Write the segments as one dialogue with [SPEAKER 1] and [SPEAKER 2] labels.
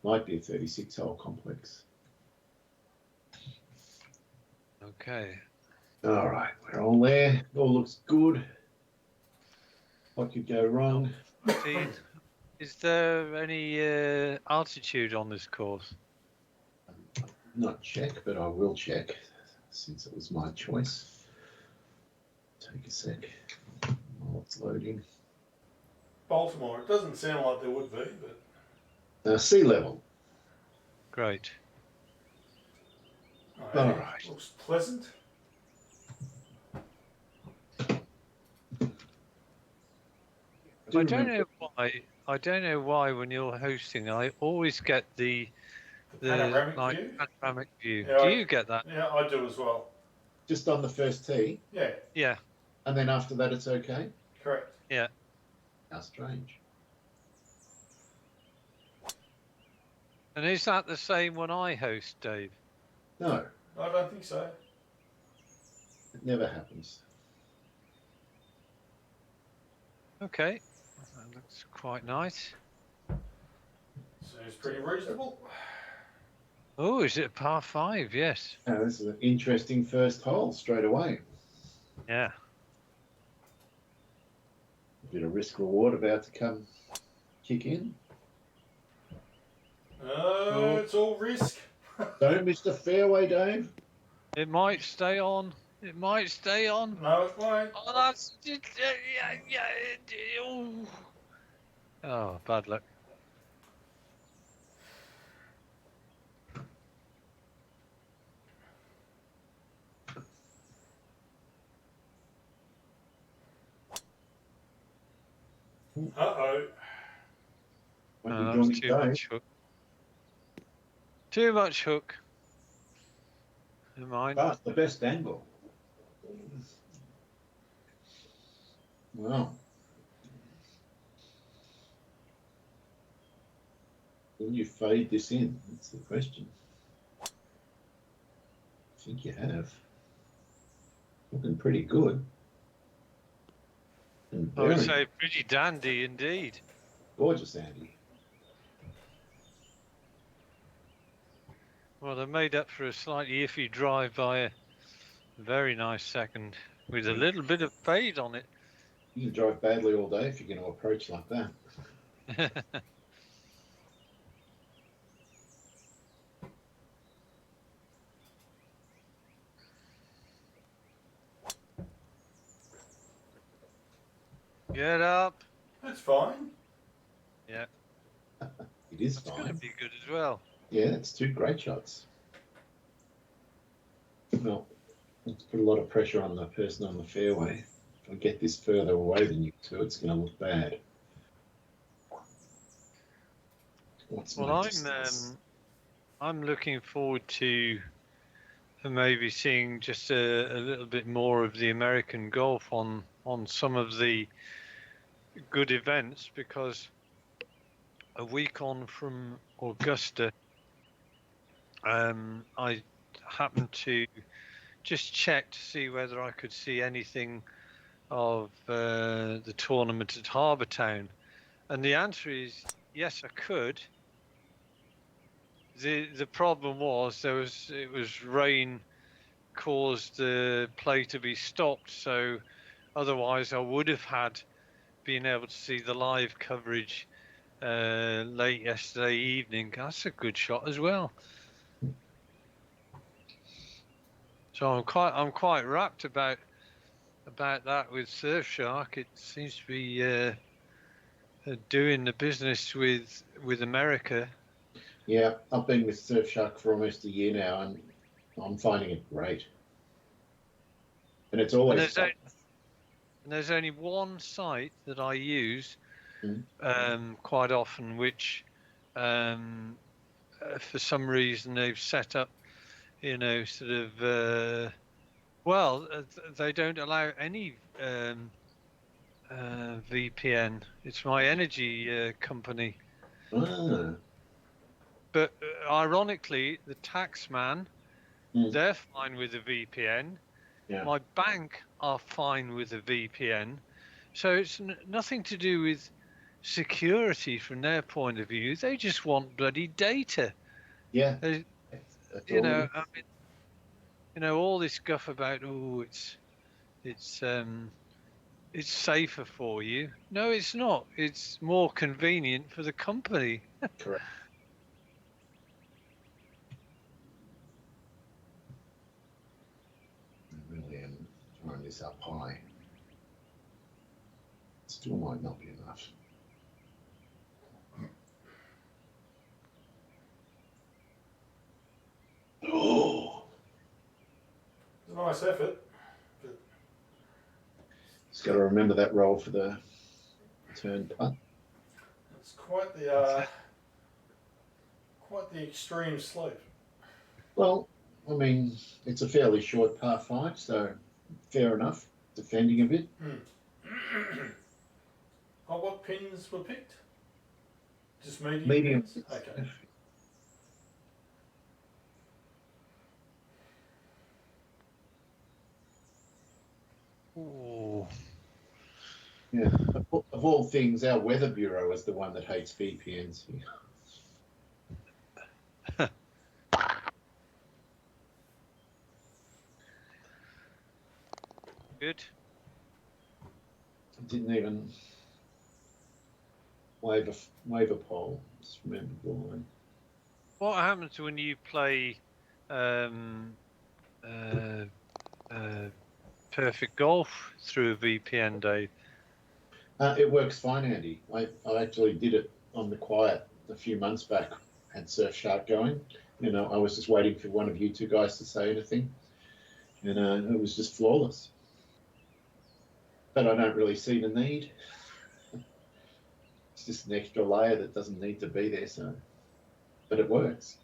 [SPEAKER 1] Might be a 36-hole complex.
[SPEAKER 2] Okay.
[SPEAKER 1] All right, we're all there. All looks good. What could go wrong?
[SPEAKER 2] Is there any altitude on this course?
[SPEAKER 1] Not check, but I will check since it was my choice. Take a sec while it's loading.
[SPEAKER 3] Baltimore, it doesn't sound like there would be, but...
[SPEAKER 1] Sea level.
[SPEAKER 2] Great.
[SPEAKER 3] Oh,
[SPEAKER 1] All right.
[SPEAKER 3] Looks pleasant.
[SPEAKER 2] I don't know why. I don't know why when you're hosting, I always get the panoramic view.
[SPEAKER 3] Yeah,
[SPEAKER 2] do you get that?
[SPEAKER 3] Yeah, I do as well.
[SPEAKER 1] Just on the first tee?
[SPEAKER 3] Yeah.
[SPEAKER 2] Yeah.
[SPEAKER 1] And then after that, it's okay?
[SPEAKER 3] Correct.
[SPEAKER 2] Yeah.
[SPEAKER 1] How strange.
[SPEAKER 2] And is that the same when I host, Dave?
[SPEAKER 1] No.
[SPEAKER 3] I don't think so.
[SPEAKER 1] It never happens.
[SPEAKER 2] Okay. That looks quite nice.
[SPEAKER 3] Seems pretty reasonable.
[SPEAKER 2] Oh, is it a par 5? Yes.
[SPEAKER 1] Oh, this is an interesting first hole straight away.
[SPEAKER 2] Yeah.
[SPEAKER 1] A bit of risk reward about to come kick in.
[SPEAKER 3] It's all risk.
[SPEAKER 1] Don't miss the fairway, Dave.
[SPEAKER 2] It might stay on. It might stay on.
[SPEAKER 3] No, it won't.
[SPEAKER 2] Oh, that's oh, bad luck.
[SPEAKER 3] Uh-oh.
[SPEAKER 2] No, that was too much hook. Too much hook. Never mind.
[SPEAKER 1] That's the best angle. Wow. Will you fade this in? That's the question. I think you have. Looking pretty good. And
[SPEAKER 2] I would
[SPEAKER 1] very
[SPEAKER 2] say pretty dandy indeed.
[SPEAKER 1] gorgeous, Andy.
[SPEAKER 2] Well, they made up for a slightly iffy drive by a very nice second with a little bit of fade on it.
[SPEAKER 1] You can drive badly all day if you're going to approach like that.
[SPEAKER 2] Get up.
[SPEAKER 3] That's fine.
[SPEAKER 2] Yeah.
[SPEAKER 1] It is
[SPEAKER 2] It's
[SPEAKER 1] fine.
[SPEAKER 2] going to be good as well.
[SPEAKER 1] Yeah, it's two great shots. Well, let's put a lot of pressure on the person on the fairway. If I get this further away than you two, it's going to look bad.
[SPEAKER 2] Well, I'm looking forward to maybe seeing just a little bit more of the American golf on some of the good events, because a week on from Augusta, I happened to just check to see whether I could see anything of the tournament at Harbour Town, and the answer is yes, I could. The problem was it was rain caused the play to be stopped, so otherwise I would have been able to see the live coverage late yesterday evening. That's a good shot as well. So I'm quite rapt about that with Surfshark. It seems to be doing the business with America.
[SPEAKER 1] Yeah, I've been with Surfshark for almost a year now, and I'm finding it great. And it's always
[SPEAKER 2] And there's only one site that I use quite often, which for some reason they've set up, sort of, they don't allow any VPN. It's my energy company.
[SPEAKER 1] Ah.
[SPEAKER 2] But ironically, the tax man, they're fine with the VPN.
[SPEAKER 1] Yeah.
[SPEAKER 2] My bank are fine with the VPN. So it's nothing to do with security from their point of view. They just want bloody data.
[SPEAKER 1] Yeah.
[SPEAKER 2] They,
[SPEAKER 1] That's
[SPEAKER 2] you
[SPEAKER 1] all it
[SPEAKER 2] know,
[SPEAKER 1] is.
[SPEAKER 2] I mean, all this guff about it's safer for you. No, it's not. It's more convenient for the company.
[SPEAKER 1] Correct. I really am throwing this up high. Still might not be enough. Oh,
[SPEAKER 3] It's a nice effort.
[SPEAKER 1] just got to remember that roll for the turn putt.
[SPEAKER 3] It's quite the extreme slope.
[SPEAKER 1] Well, I mean, it's a fairly short par 5, so fair enough. Defending a bit.
[SPEAKER 3] Oh, what pins were picked? Just medium,
[SPEAKER 1] Medium.
[SPEAKER 3] pins? Okay.
[SPEAKER 2] Oh,
[SPEAKER 1] Yeah. Of all things, our weather bureau is the one that hates VPNs.
[SPEAKER 2] good.
[SPEAKER 1] Didn't even wave a poll. Just remember why.
[SPEAKER 2] What happens when you play um, uh, Perfect Golf through a VPN, Dave?
[SPEAKER 1] It works fine, Andy. I actually did it on the quiet a few months back. Had Surfshark going. I was just waiting for one of you two guys to say anything, and it was just flawless. But I don't really see the need. It's just an extra layer that doesn't need to be there. So, but it works.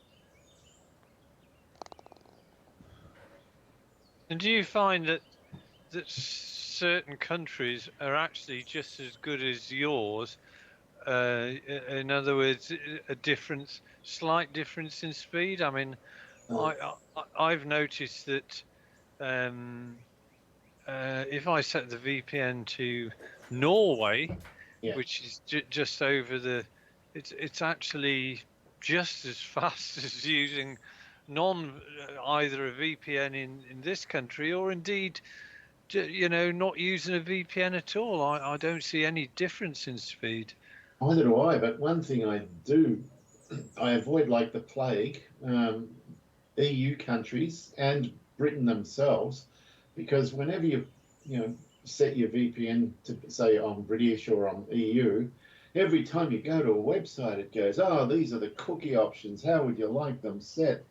[SPEAKER 2] And do you find that certain countries are actually just as good as yours? In other words, a slight difference in speed. I mean, I've noticed that if I set the VPN to Norway,
[SPEAKER 1] Yeah.
[SPEAKER 2] which is just over it's actually just as fast as using either a VPN in this country or indeed not using a VPN at all. I don't see any difference in speed.
[SPEAKER 1] Neither do I. But one thing I do, I avoid like the plague, EU countries and Britain themselves, because whenever you set your VPN to say I'm British or I'm EU, every time you go to a website, it goes, "Oh, these are the cookie options. How would you like them set?"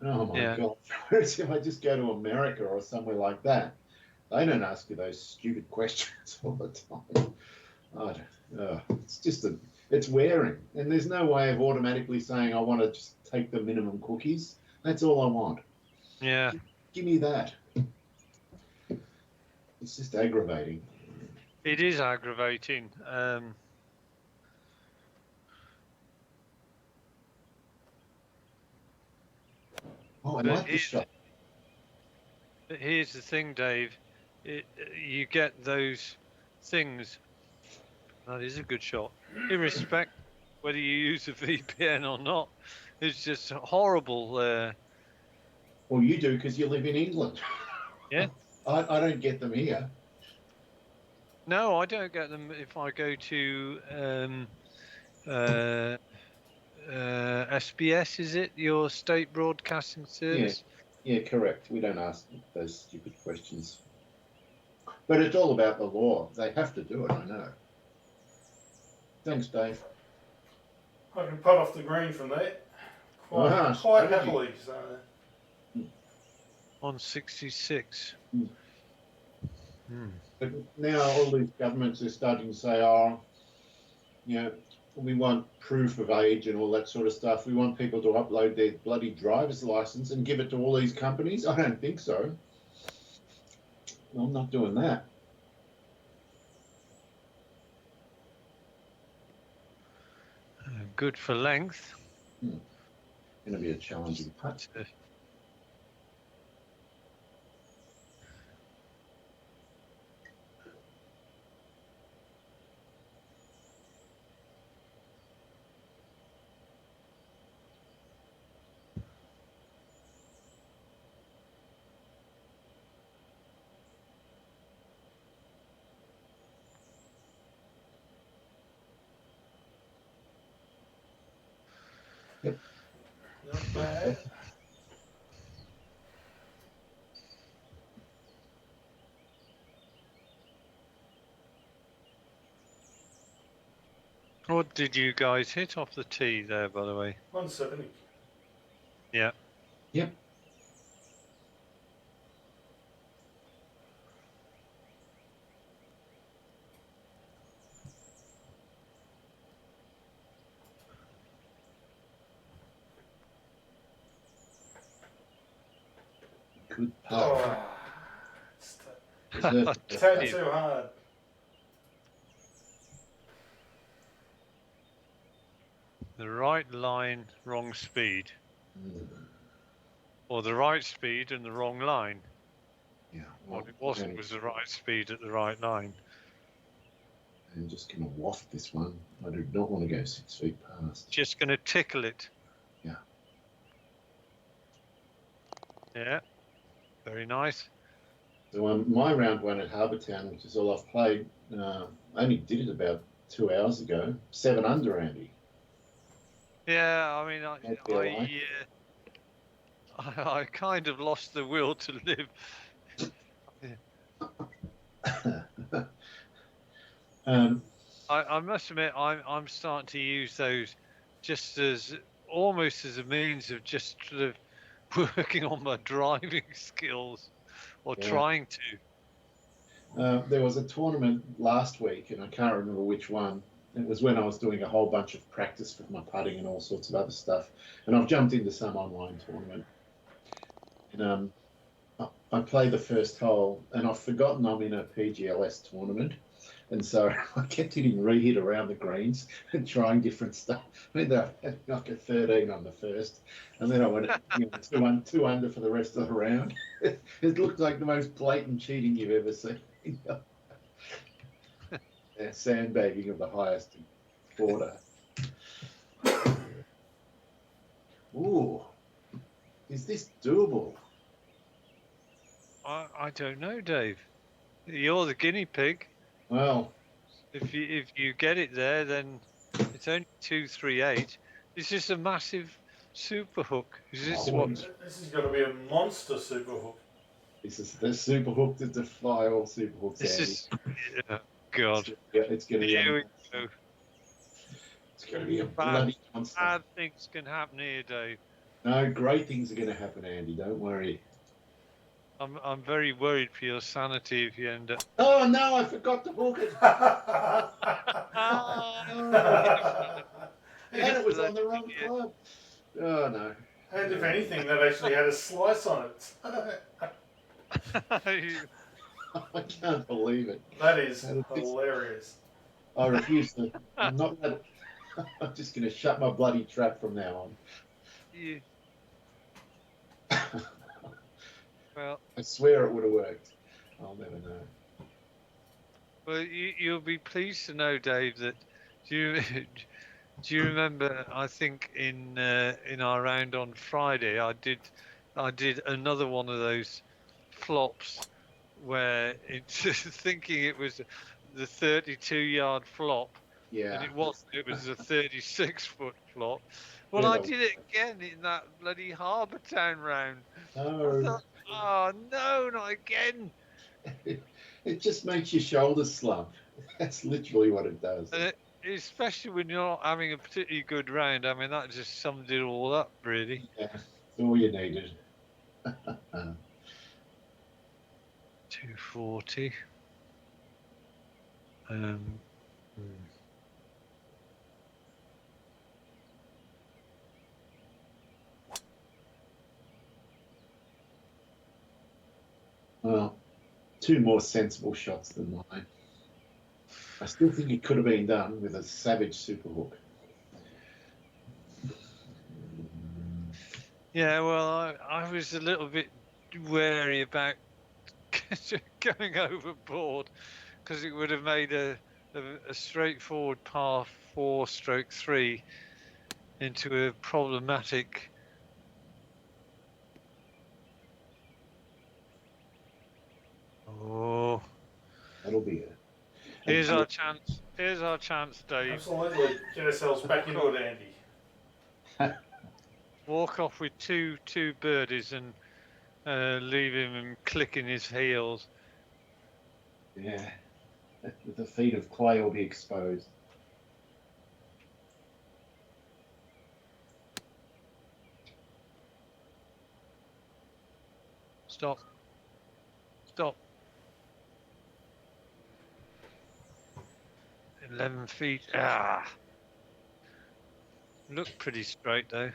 [SPEAKER 1] Oh my God! Whereas if I just go to America or somewhere like that, they don't ask you those stupid questions all the time. It's wearing, and there's no way of automatically saying I want to just take the minimum cookies. That's all I want.
[SPEAKER 2] Yeah.
[SPEAKER 1] Give me that. It's just aggravating.
[SPEAKER 2] It is aggravating.
[SPEAKER 1] I like this shot.
[SPEAKER 2] But here's the thing, Dave. You get those things. That is a good shot. Irrespective whether you use a VPN or not, it's just horrible.
[SPEAKER 1] Well, you do because you live in England.
[SPEAKER 2] Yeah.
[SPEAKER 1] I don't get them here.
[SPEAKER 2] No, I don't get them if I go to SBS. Is it your state broadcasting service?
[SPEAKER 1] Yeah, correct. We don't ask those stupid questions. But it's all about the law. They have to do it, I know. Thanks, Dave.
[SPEAKER 3] I can putt off the green from there quite happily. So.
[SPEAKER 2] On 66.
[SPEAKER 1] But now all these governments are starting to say, "Oh, we want proof of age and all that sort of stuff. We want people to upload their bloody driver's license and give it to all these companies." I don't think so. I'm not doing that.
[SPEAKER 2] Good for length.
[SPEAKER 1] Going to be a challenging putt. Yep.
[SPEAKER 3] Not bad.
[SPEAKER 2] What did you guys hit off the tee there, by the way?
[SPEAKER 3] 170.
[SPEAKER 2] Yeah.
[SPEAKER 1] Yep. Good putt.
[SPEAKER 3] Oh, it's
[SPEAKER 1] Deserved the
[SPEAKER 3] tad
[SPEAKER 1] best
[SPEAKER 3] too hard.
[SPEAKER 2] The right line, wrong speed.
[SPEAKER 1] putt.
[SPEAKER 2] Or the right speed and the wrong line.
[SPEAKER 1] Yeah.
[SPEAKER 2] What it wasn't was the right speed at the right line.
[SPEAKER 1] I'm just going to waft this one. I do not want to go 6 feet past.
[SPEAKER 2] Just going to tickle it.
[SPEAKER 1] Yeah.
[SPEAKER 2] Yeah. Very nice.
[SPEAKER 1] So my round one at Harbour Town, which is all I've played, I only did it about 2 hours ago. 7 under, Andy.
[SPEAKER 2] Yeah, I mean, I kind of lost the will to live. I must admit, I'm starting to use those just as almost as a means of just sort of working on my driving skills, or trying to.
[SPEAKER 1] There was a tournament last week, and I can't remember which one. It was when I was doing a whole bunch of practice for my putting and all sorts of other stuff. And I've jumped into some online tournament. And I play the first hole, and I've forgotten I'm in a PGLS tournament. And so I kept hitting rehit around the greens and trying different stuff. I mean, I had like a 13 on the first, and then I went two under for the rest of the round. It looked like the most blatant cheating you've ever seen. Sandbagging of the highest order. Ooh, is this doable?
[SPEAKER 2] I don't know, Dave. You're the guinea pig.
[SPEAKER 1] Well,
[SPEAKER 2] if you get it there, then it's only 238. This is a massive super hook. Is this what?
[SPEAKER 3] This is going to be a monster super hook.
[SPEAKER 1] This is the super hook to defy all super hooks.
[SPEAKER 2] This
[SPEAKER 1] Andy.
[SPEAKER 2] is, God.
[SPEAKER 1] It's going to be.
[SPEAKER 2] Here we go.
[SPEAKER 1] It's going to be a bloody monster.
[SPEAKER 2] Bad things can happen here, Dave.
[SPEAKER 1] No, great things are going to happen, Andy. Don't worry.
[SPEAKER 2] I'm very worried for your sanity if you end up.
[SPEAKER 1] Oh no! I forgot to hook it. And it was on the wrong club. Oh no!
[SPEAKER 3] And if anything, that actually had a slice on it.
[SPEAKER 1] I can't believe it.
[SPEAKER 3] That is hilarious.
[SPEAKER 1] I refuse to. I'm not. I'm just going to shut my bloody trap from now on.
[SPEAKER 2] Yeah. Well,
[SPEAKER 1] I swear it would have worked. I'll never know.
[SPEAKER 2] Well, you'll be pleased to know, Dave, that do you remember? I think in our round on Friday, I did another one of those flops where it's thinking it was the 32-yard flop.
[SPEAKER 1] Yeah.
[SPEAKER 2] And it wasn't. It was a 36-foot flop. Well, yeah. I did it again in that bloody Harbour Town round.
[SPEAKER 1] Oh.
[SPEAKER 2] I thought, oh no, not again.
[SPEAKER 1] It just makes your shoulders slump. That's literally what it does.
[SPEAKER 2] And especially when you're not having a particularly good round. I mean, that just summed it all up, really.
[SPEAKER 1] Yeah, that's all you needed.
[SPEAKER 2] 240.
[SPEAKER 1] Well, 2 more sensible shots than mine. I still think it could have been done with a savage super hook.
[SPEAKER 2] Yeah, well, I was a little bit wary about going overboard because it would have made a straightforward par 4/3 into a problematic. Oh,
[SPEAKER 1] that'll be it.
[SPEAKER 2] Here's our chance. Here's our chance, Dave.
[SPEAKER 3] Absolutely. Get ourselves back into it, Andy.
[SPEAKER 2] walk off with two birdies and leave him clicking his heels.
[SPEAKER 1] Yeah, the feet of clay will be exposed.
[SPEAKER 2] Stop. Stop. 11 feet. Ah. Looked pretty straight though.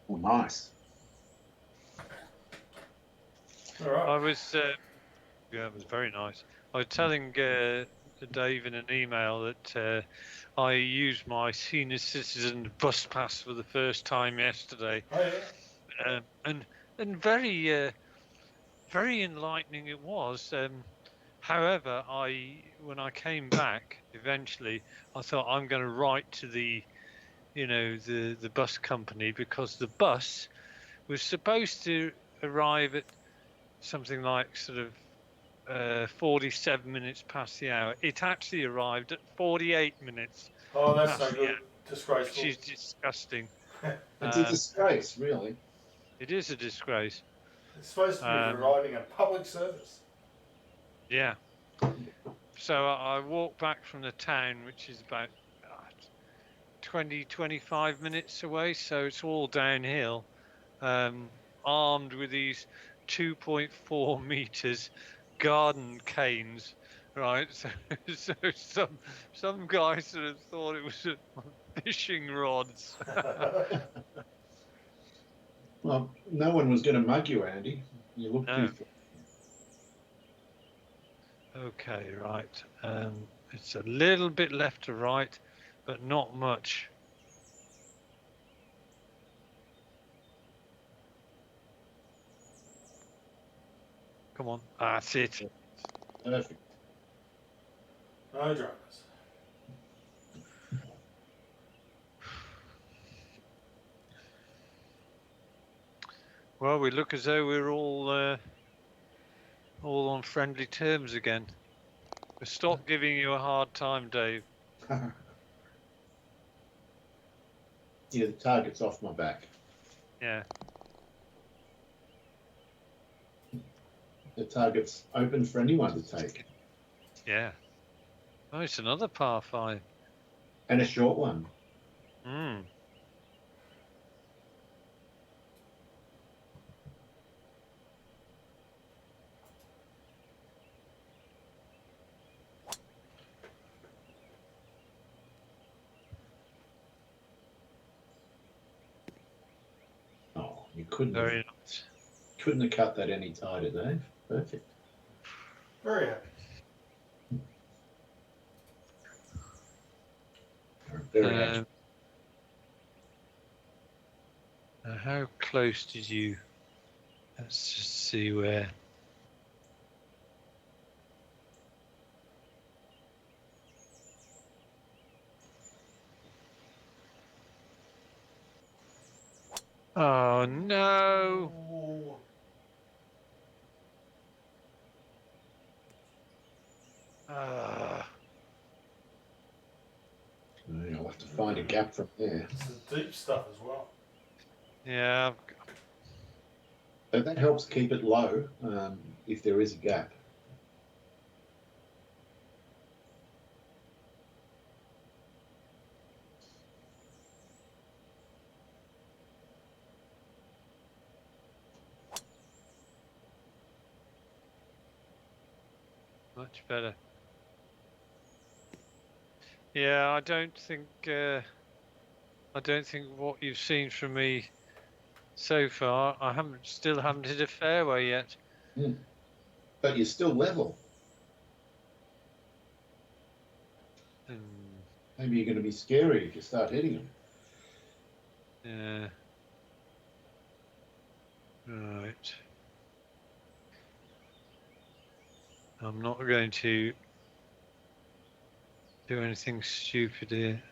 [SPEAKER 1] Oh, nice.
[SPEAKER 3] All right.
[SPEAKER 2] I was, yeah, it was very nice. I was telling Dave in an email that I used my senior citizen bus pass for the first time yesterday.
[SPEAKER 3] Oh yeah.
[SPEAKER 2] And very very enlightening it was. However, when I came back eventually, I thought I'm going to write to the bus company, because the bus was supposed to arrive at something like sort of 47 minutes past the hour. It actually arrived at 48 minutes
[SPEAKER 3] Oh, that's no
[SPEAKER 2] past the hour,
[SPEAKER 3] good.
[SPEAKER 2] which
[SPEAKER 3] Disgraceful.
[SPEAKER 2] is disgusting.
[SPEAKER 1] It's a disgrace, really.
[SPEAKER 2] It is a disgrace.
[SPEAKER 3] It's supposed to be providing a public service.
[SPEAKER 2] Yeah. So I walked back from the town, which is about 25 minutes away. So it's all downhill, armed with these 2.4 meters garden canes, right? So some guys sort of thought it was fishing rods.
[SPEAKER 1] Well, no one was going to mug you, Andy. You look
[SPEAKER 2] No.
[SPEAKER 1] too.
[SPEAKER 2] Okay, right. It's a little bit left to right, but not much. Come on, that's it.
[SPEAKER 1] Perfect.
[SPEAKER 3] No dramas.
[SPEAKER 2] Well, we look as though we're all on friendly terms again. Stop giving you a hard time, Dave.
[SPEAKER 1] Yeah, the target's off my back.
[SPEAKER 2] Yeah.
[SPEAKER 1] The target's open for anyone to take.
[SPEAKER 2] Yeah. Oh, it's another par 5.
[SPEAKER 1] And a short one.
[SPEAKER 2] Hmm.
[SPEAKER 1] Oh, you couldn't
[SPEAKER 2] Very
[SPEAKER 1] have,
[SPEAKER 2] nice.
[SPEAKER 1] couldn't have cut that any tighter, Dave. Perfect.
[SPEAKER 3] Very happy.
[SPEAKER 1] Very happy.
[SPEAKER 2] How close did you? Let's just see where. Oh no!
[SPEAKER 3] Ooh.
[SPEAKER 1] I'll have to find a gap from there.
[SPEAKER 3] It's the deep stuff as well.
[SPEAKER 2] Yeah.
[SPEAKER 1] So that helps keep it low if there is a gap.
[SPEAKER 2] Much better. Yeah, I don't think what you've seen from me so far, I still haven't hit a fairway yet.
[SPEAKER 1] But you're still level. Maybe you're going to be scary if you start hitting them.
[SPEAKER 2] Yeah. Right. I'm not going to do anything stupid here.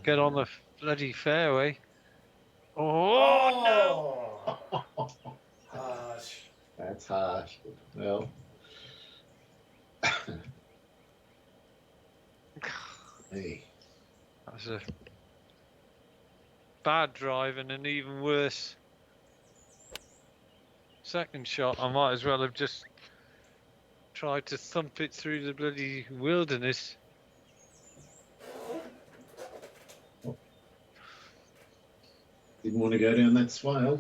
[SPEAKER 2] Get on the bloody fairway. Oh,
[SPEAKER 3] no! Harsh.
[SPEAKER 1] That's harsh. Well, hey.
[SPEAKER 2] That was a bad drive and an even worse second shot. I might as well have just tried to thump it through the bloody wilderness.
[SPEAKER 1] Didn't want to go down that swale.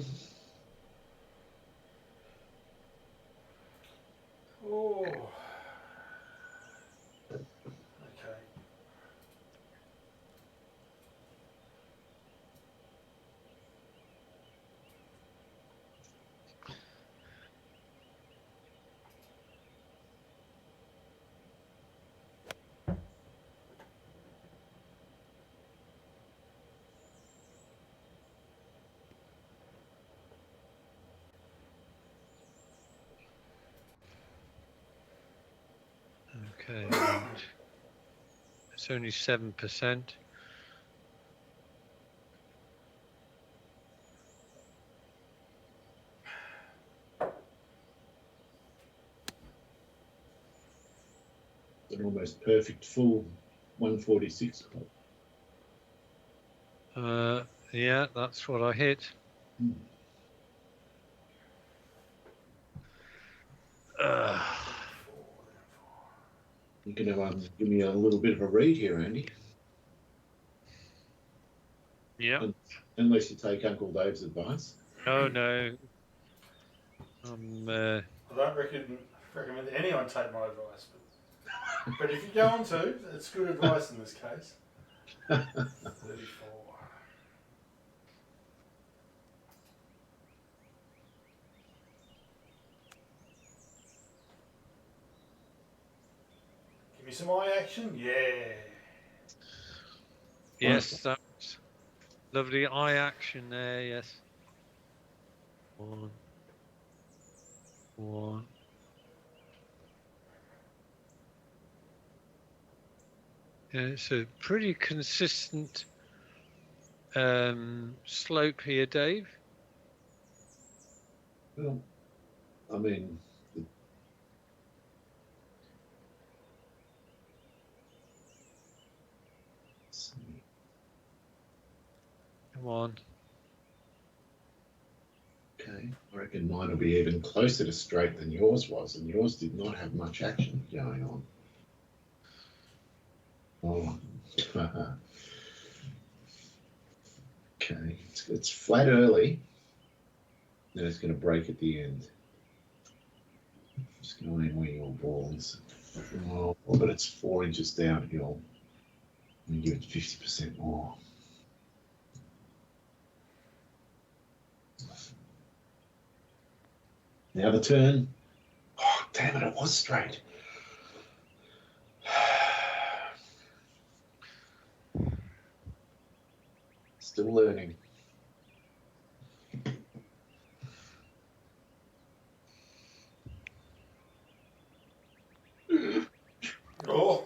[SPEAKER 3] Oh. Okay.
[SPEAKER 2] Okay, right. It's only 7%.
[SPEAKER 1] An almost perfect full 146 club.
[SPEAKER 2] Yeah, that's what I hit.
[SPEAKER 1] You can give me a little bit of a read here, Andy.
[SPEAKER 2] Yeah.
[SPEAKER 1] Unless you take Uncle Dave's advice.
[SPEAKER 2] Oh no.
[SPEAKER 3] I don't recommend anyone take my advice, but if you're going to, it's good advice in this case. 34. Give me some eye action, yeah.
[SPEAKER 2] Yes, that's lovely eye action there. Yes. One. Yeah, it's a pretty consistent slope here, Dave.
[SPEAKER 1] Well, I mean,
[SPEAKER 2] Come on.
[SPEAKER 1] okay, I reckon mine will be even closer to straight than yours was, and yours did not have much action going on. Oh, okay, it's flat early, then it's going to break at the end. Just going in where your ball is. Oh, but it's 4 inches downhill. I'm going to give it 50% more. Now the turn. Oh, damn it, it was straight. Still learning.
[SPEAKER 3] Oh.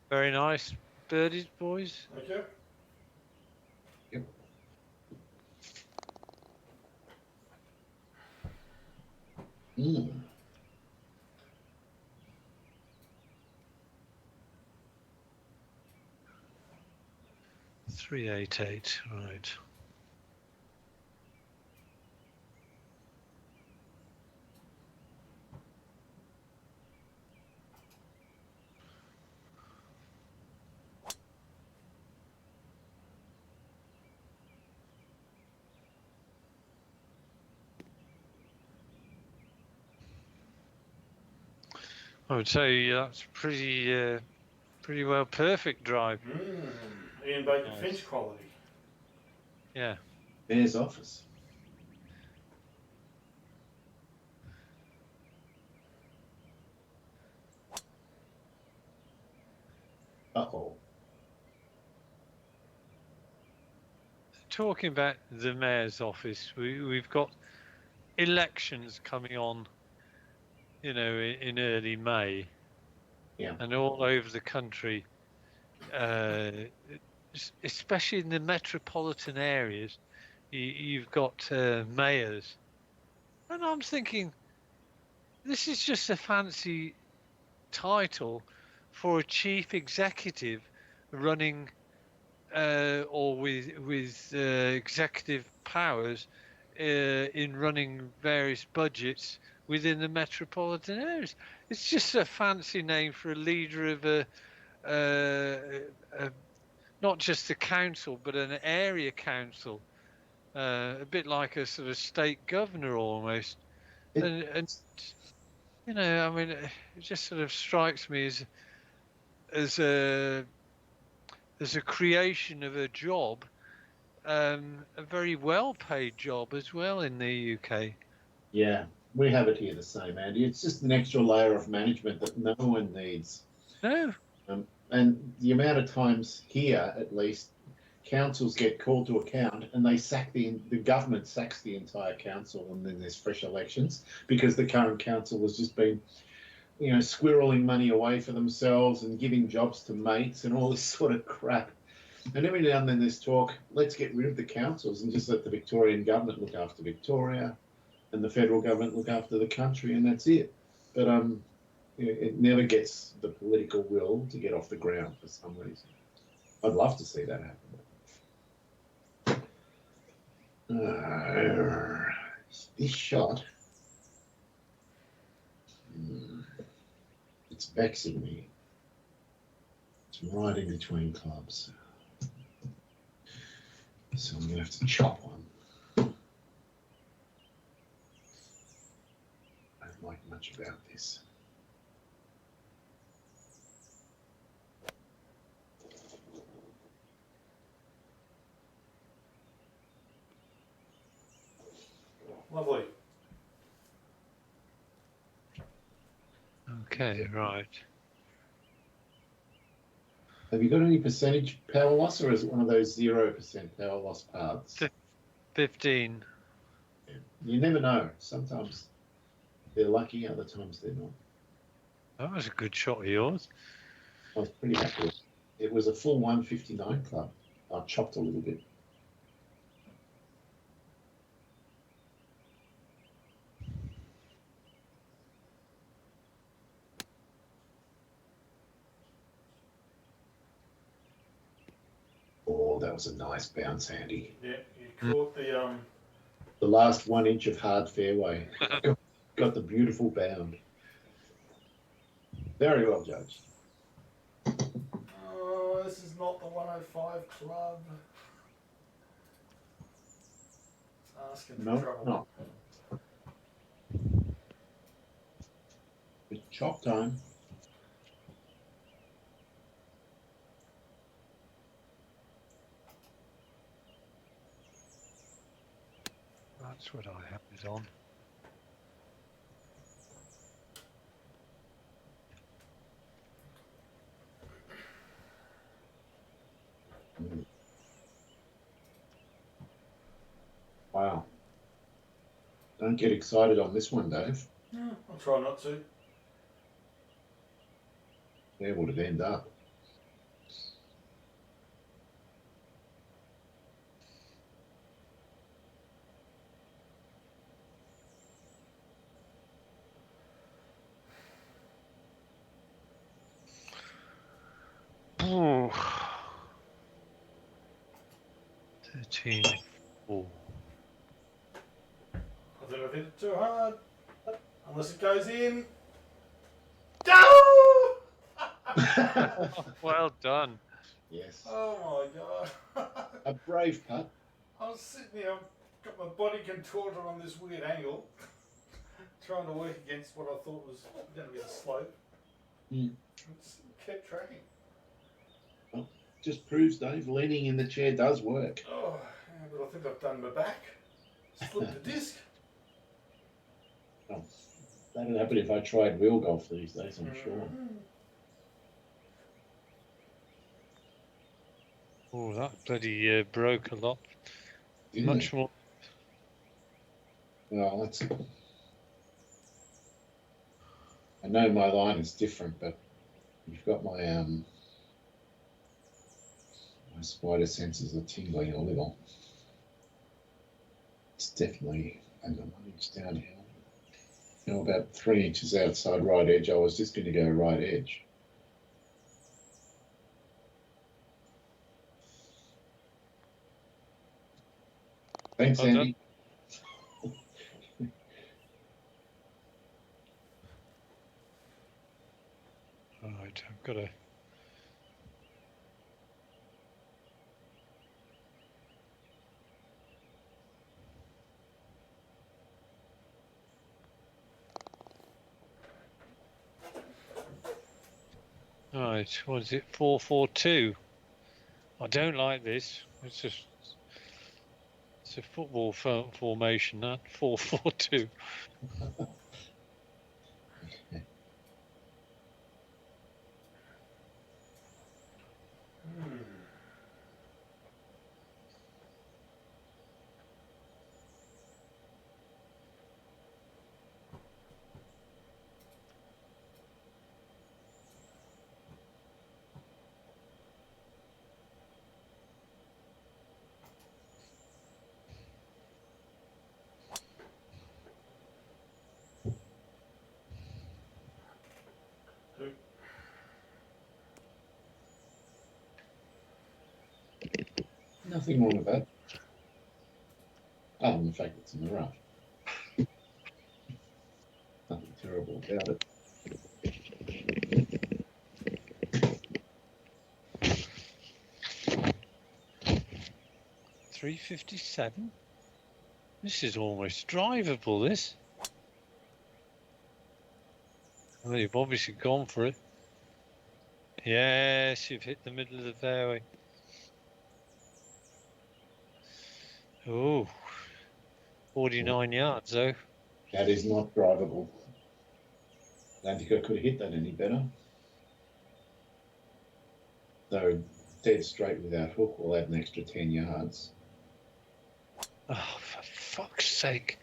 [SPEAKER 2] Very nice birdies, boys.
[SPEAKER 3] Okay.
[SPEAKER 1] Yep. Mm.
[SPEAKER 2] 388, right. I would say that's pretty well perfect drive.
[SPEAKER 3] Ian Baker
[SPEAKER 2] Nice.
[SPEAKER 3] Finch quality.
[SPEAKER 2] Yeah.
[SPEAKER 1] Mayor's office. Uh-oh.
[SPEAKER 2] talking about the mayor's office, we've got elections coming on, in early May.
[SPEAKER 1] Yeah.
[SPEAKER 2] And all over the country, especially in the metropolitan areas, you've got mayors. And I'm thinking, this is just a fancy title for a chief executive running or with executive powers in running various budgets within the metropolitan areas. It's just a fancy name for a leader of not just a council, but an area council, a bit like a sort of state governor almost. And I mean, it just sort of strikes me as a creation of a job, a very well-paid job as well in the UK.
[SPEAKER 1] Yeah, we have it here the same, Andy. It's just an extra layer of management that no one needs.
[SPEAKER 2] No.
[SPEAKER 1] And the amount of times here, at least, councils get called to account and they sack the government sacks the entire council, and then there's fresh elections because the current council has just been, squirreling money away for themselves and giving jobs to mates and all this sort of crap. And every now and then there's talk, let's get rid of the councils and just let the Victorian government look after Victoria and the federal government look after the country, and that's it. But it never gets the political will to get off the ground for some reason. I'd love to see that happen. This shot, it's vexing me. It's right in between clubs. So I'm going to have to chop one. I don't like much about this.
[SPEAKER 3] Lovely.
[SPEAKER 2] Okay, right.
[SPEAKER 1] Have you got any percentage power loss, or is it one of those 0% power loss paths?
[SPEAKER 2] 15.
[SPEAKER 1] Yeah. You never know. Sometimes they're lucky, other times they're not.
[SPEAKER 2] That was a good shot of yours.
[SPEAKER 1] I was pretty happy. It was a full 159 club. I chopped a little bit. Oh, that was a nice bounce, Andy.
[SPEAKER 3] Yeah, you caught
[SPEAKER 1] the last 1 inch of hard fairway. got the beautiful bound. Very well judged.
[SPEAKER 3] Oh, this is not the 105 club. Asking for trouble.
[SPEAKER 1] No. It's chop time.
[SPEAKER 2] That's what I have it on.
[SPEAKER 1] Wow. Don't get excited on this one, Dave.
[SPEAKER 3] Yeah, I'll try not to.
[SPEAKER 1] Where would it end up?
[SPEAKER 2] Oh. 13. Oh.
[SPEAKER 3] I think I've hit it too hard. Unless it goes in. No!
[SPEAKER 2] Well done.
[SPEAKER 1] Yes.
[SPEAKER 3] Oh my god.
[SPEAKER 1] A brave putt.
[SPEAKER 3] I was sitting there, got my body contorted on this weird angle, trying to work against what I thought was going to be the slope. Just kept tracking.
[SPEAKER 1] Well, just proves, Dave, leaning in the chair does work.
[SPEAKER 3] Oh, yeah, but I think I've done my back. Slipped the disc.
[SPEAKER 1] Oh, that'd happen if I tried real golf these days, I'm sure.
[SPEAKER 2] Oh, that bloody broke a lot. Much more.
[SPEAKER 1] Well, that's. I know my line is different, but you've got my my spider senses are tingling a little. It's definitely under 1 inch downhill. About 3 inches outside right edge. I was just going to go right edge. Thanks, Andy.
[SPEAKER 2] Right, I've got to. Right, what is it? 4-4-2. I don't like this. It's a football formation, that 4-4-2.
[SPEAKER 1] Nothing wrong with that. Other than the fact it's in the rough. Nothing terrible about it.
[SPEAKER 2] .357. This is almost drivable, this. Well, you've obviously gone for it. Yes, you've hit the middle of the fairway. Oh, 49 yards, though.
[SPEAKER 1] That is not drivable. I don't think I could have hit that any better. So dead straight without hook will add an extra 10 yards.
[SPEAKER 2] Oh, for fuck's sake.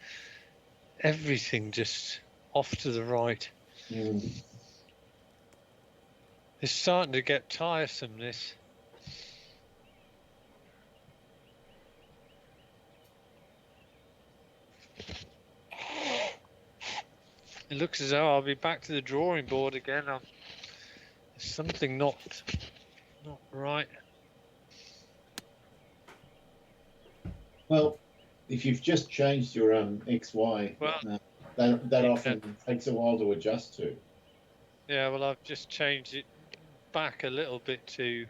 [SPEAKER 2] Everything just off to the right. It's starting to get tiresome, this. It looks as though I'll be back to the drawing board again. There's something not right.
[SPEAKER 1] Well, if you've just changed your XY, that often takes a while to adjust to.
[SPEAKER 2] Yeah, well, I've just changed it back a little bit to.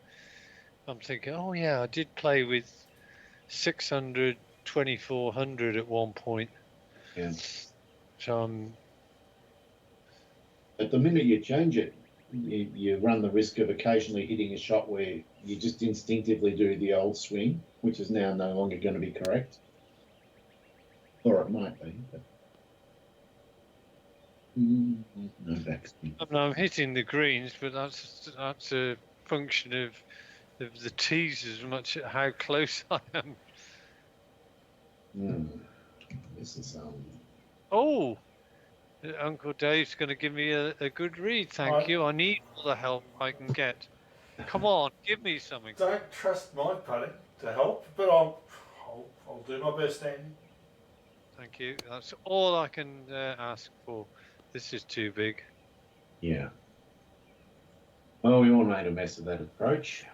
[SPEAKER 2] I'm thinking, oh yeah, I did play with 600, 2400 at one point.
[SPEAKER 1] Yeah.
[SPEAKER 2] So
[SPEAKER 1] At the minute you change it, you run the risk of occasionally hitting a shot where you just instinctively do the old swing, which is now no longer going to be correct. Or it might be. But... no backswing.
[SPEAKER 2] I'm hitting the greens, but that's a function of the tees as much as how close I am.
[SPEAKER 1] This is
[SPEAKER 2] Oh, Uncle Dave's going to give me a good read. Thank you. I need all the help I can get. Come on, give me something.
[SPEAKER 3] Don't trust my putting to help, but I'll do my best, Andy.
[SPEAKER 2] Thank you. That's all I can ask for. This is too big.
[SPEAKER 1] Yeah. Well, we all made a mess of that approach.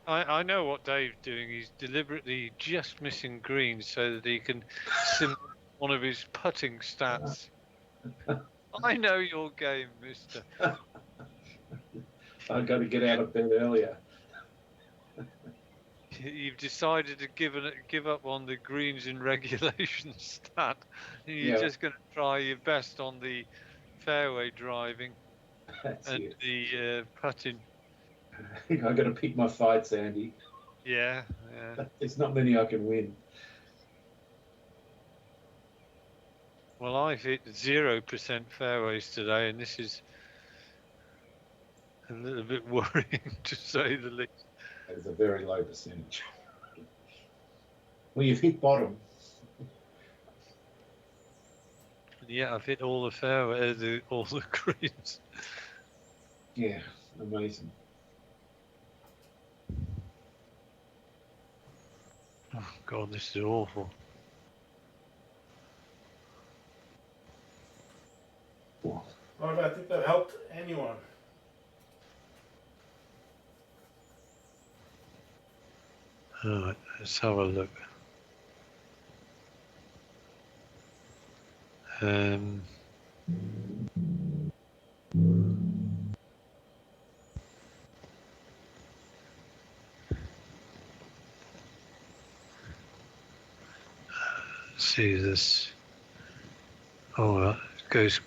[SPEAKER 2] I know what Dave's doing. He's deliberately just missing greens so that he can sim one of his putting stats. I know your game, mister.
[SPEAKER 1] I've got to get out of bed earlier.
[SPEAKER 2] You've decided to give up on the greens in regulation stat. You're just going to try your best on the fairway driving and the putting.
[SPEAKER 1] I've got to pick my fights, Andy.
[SPEAKER 2] Yeah.
[SPEAKER 1] There's not many I can win.
[SPEAKER 2] Well, I've hit 0% fairways today, and this is a little bit worrying, to say the least.
[SPEAKER 1] It's a very low percentage. Well, you've hit bottom.
[SPEAKER 2] Yeah, I've hit all the fairway, all the greens.
[SPEAKER 1] Yeah, amazing.
[SPEAKER 2] Oh God, this is awful.
[SPEAKER 3] I don't think that helped anyone.
[SPEAKER 2] All right, let's have a look. See this. Oh, well, it goes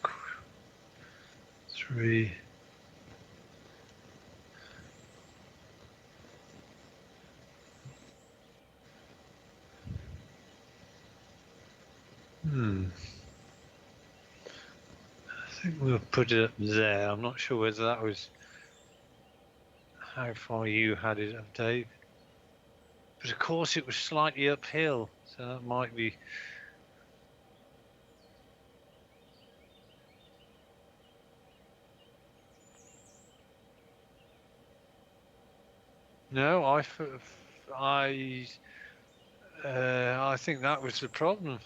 [SPEAKER 2] 3. I think we'll put it up there. I'm not sure whether that was how far you had it up, Dave. But of course it was slightly uphill, so that might be. No, I think that was the problem.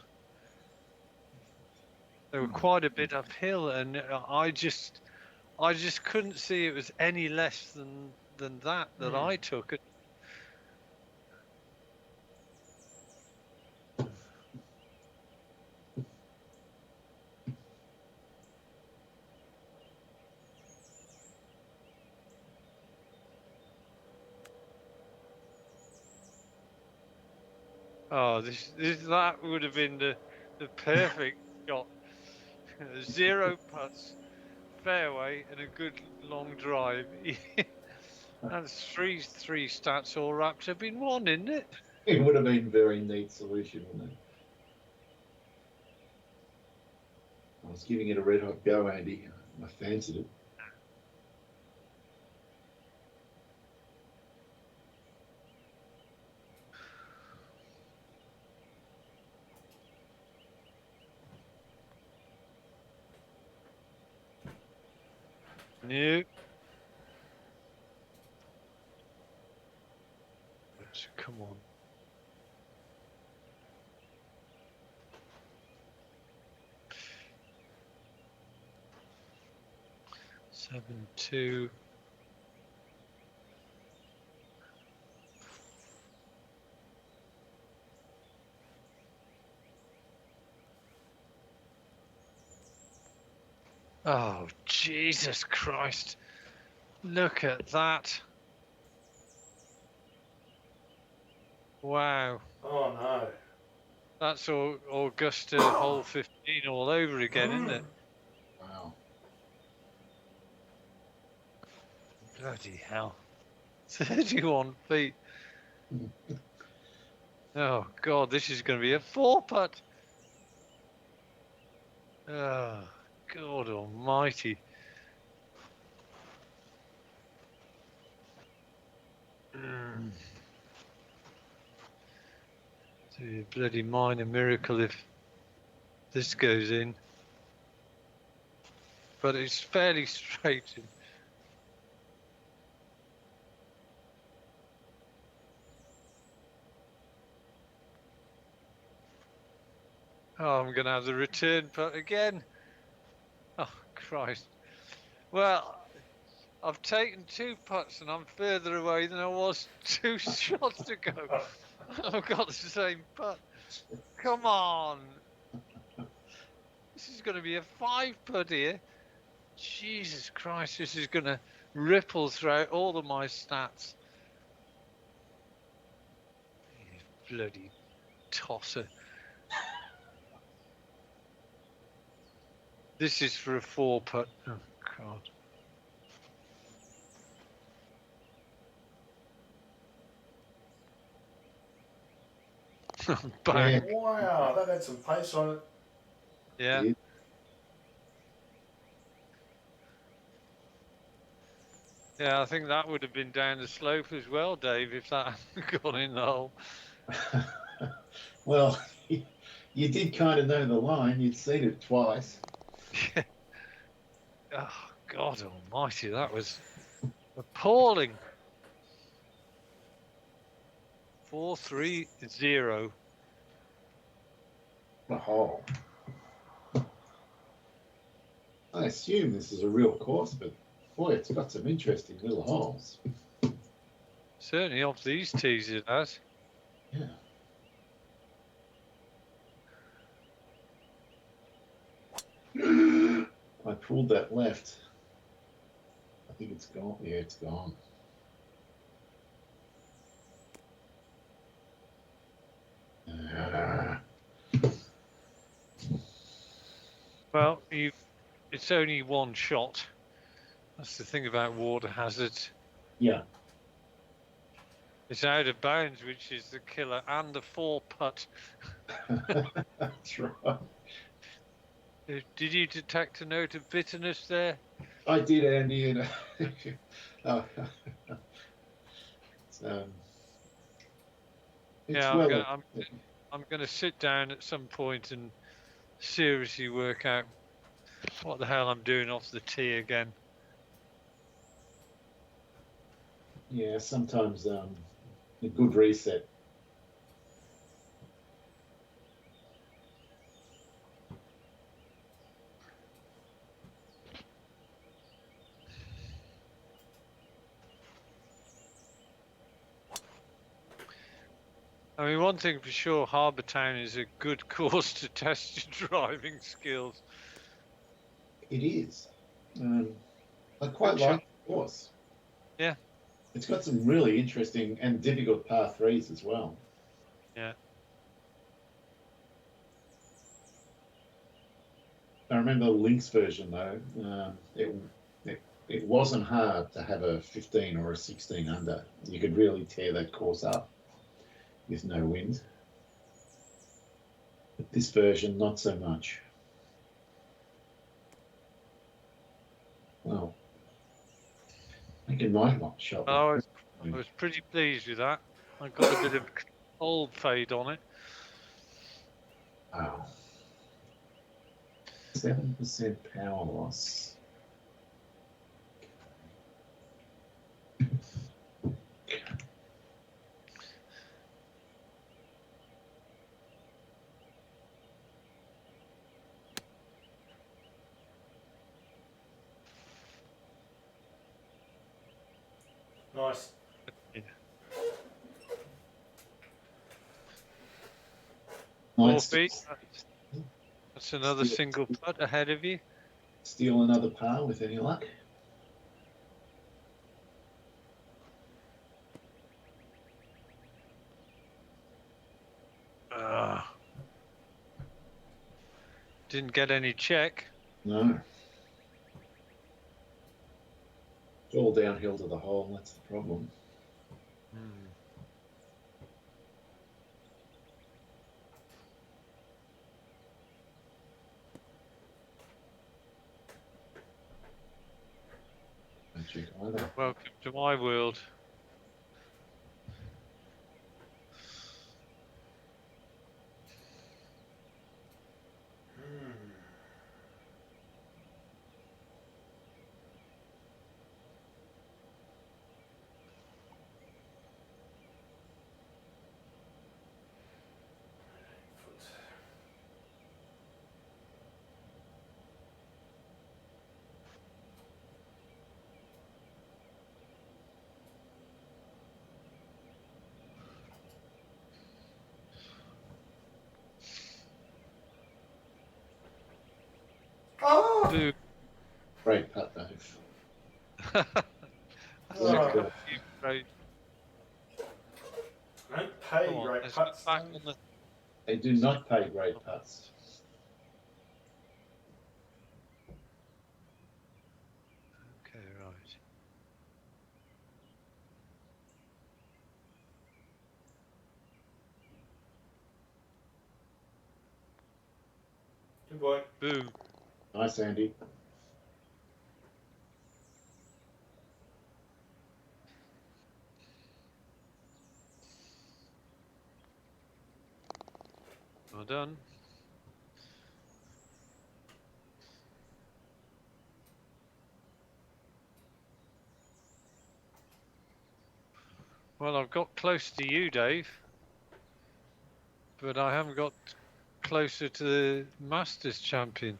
[SPEAKER 2] They were quite a bit uphill, and I just couldn't see it was any less than that I took it. Oh, that would have been the perfect shot. 0 putts, fairway, and a good long drive. That's three stats all wrapped up in one, isn't it?
[SPEAKER 1] It would have been a very neat solution, wouldn't it? I was giving it a red hot go, Andy. I fancied it.
[SPEAKER 2] No. Come on. Seven, 2. Oh, Jesus Christ. Look at that. Wow.
[SPEAKER 3] Oh no.
[SPEAKER 2] That's Augusta hole 15 all over again, isn't it?
[SPEAKER 1] Wow.
[SPEAKER 2] Bloody hell. 31 feet. Oh, God, this is going to be a 4-putt. Oh, God almighty. It's a bloody minor miracle if this goes in. But it's fairly straight. Oh, I'm going to have the return putt again. Oh, Christ. Well, I've taken 2 putts and I'm further away than I was 2 shots ago. I've got the same putt. Come on. This is going to be a 5-putt here. Jesus Christ, this is going to ripple throughout all of my stats. You bloody tosser. This is for a 4-putt. Oh, God. Bang.
[SPEAKER 1] Yeah.
[SPEAKER 3] Wow, that had some pace on it.
[SPEAKER 2] Yeah. Yeah, I think that would have been down the slope as well, Dave, if that hadn't gone in the hole.
[SPEAKER 1] Well, you did kind of know the line. You'd seen it twice.
[SPEAKER 2] Oh, God almighty, that was appalling. 4-3-0.
[SPEAKER 1] Oh. I assume this is a real course, but boy, it's got some interesting little holes.
[SPEAKER 2] Certainly off these tees it has.
[SPEAKER 1] Yeah. I pulled that left. I think it's gone. Yeah, it's gone.
[SPEAKER 2] Well, it's only one shot. That's the thing about water hazards.
[SPEAKER 1] Yeah.
[SPEAKER 2] It's out of bounds, which is the killer, and the 4-putt.
[SPEAKER 1] That's right.
[SPEAKER 2] Did you detect a note of bitterness there?
[SPEAKER 1] I did, Andy, and it's,
[SPEAKER 2] Yeah,
[SPEAKER 1] well.
[SPEAKER 2] I'm gonna sit down at some point and seriously work out what the hell I'm doing off the tee again.
[SPEAKER 1] Yeah, sometimes a good reset.
[SPEAKER 2] I mean, one thing for sure, Harbour Town is a good course to test your driving skills.
[SPEAKER 1] It is. I quite like the course.
[SPEAKER 2] Yeah.
[SPEAKER 1] It's got some really interesting and difficult par threes as well.
[SPEAKER 2] Yeah.
[SPEAKER 1] I remember the links version though. It wasn't hard to have a 15 or a 16 under. You could really tear that course up with no wind. But this version, not so much. Well, I can nice shot.
[SPEAKER 2] I was pretty pleased with that. I got a bit of cold fade on it.
[SPEAKER 1] Wow. 7% power loss.
[SPEAKER 3] Nice.
[SPEAKER 2] Yeah.
[SPEAKER 1] Nice.
[SPEAKER 2] 4 feet. That's another single putt ahead of you.
[SPEAKER 1] Steal another par with any luck.
[SPEAKER 2] Didn't get any check.
[SPEAKER 1] No. It's all downhill to the hole. That's the problem.
[SPEAKER 2] Welcome to my world.
[SPEAKER 3] Oh!
[SPEAKER 1] Great putt, Dave.
[SPEAKER 3] Oh.
[SPEAKER 2] Right.
[SPEAKER 3] Don't pay great putts.
[SPEAKER 1] They do not pay great putts.
[SPEAKER 2] Okay, right.
[SPEAKER 3] Good boy.
[SPEAKER 2] Boom.
[SPEAKER 1] Nice, Andy.
[SPEAKER 2] Well done. Well, I've got close to you, Dave, but I haven't got closer to the Masters champion.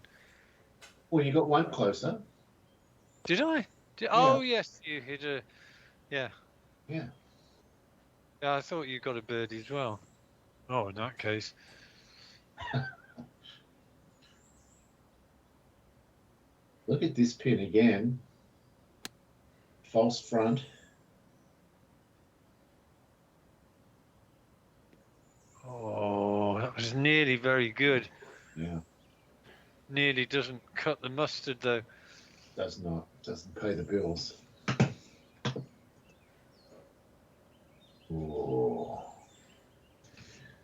[SPEAKER 1] Well, you got one closer.
[SPEAKER 2] Did I?
[SPEAKER 1] Yeah.
[SPEAKER 2] Oh, yes, you hit a...
[SPEAKER 1] Yeah.
[SPEAKER 2] Yeah, I thought you got a birdie as well. Oh, in that case.
[SPEAKER 1] Look at this pin again. False front.
[SPEAKER 2] Oh, that was nearly very good.
[SPEAKER 1] Yeah.
[SPEAKER 2] Nearly doesn't cut the mustard, though.
[SPEAKER 1] Does not. Doesn't pay the bills. Oh.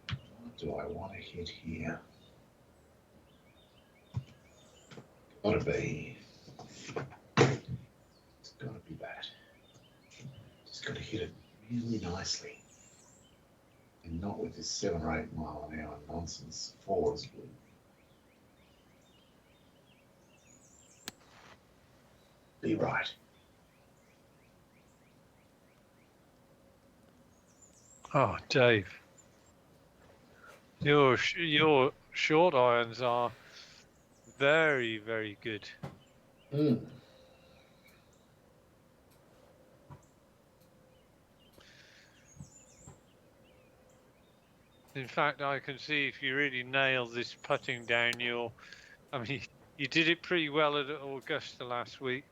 [SPEAKER 1] What do I want to hit here? Gotta be. It's gotta be that. Just gotta hit it really nicely. And not with this 7 or 8 mile an hour nonsense. 4s would. Be right.
[SPEAKER 2] Oh, Dave. Your short irons are very, very good.
[SPEAKER 1] Mm.
[SPEAKER 2] In fact, I can see if you really nail this putting down, I mean, you did it pretty well at Augusta last week,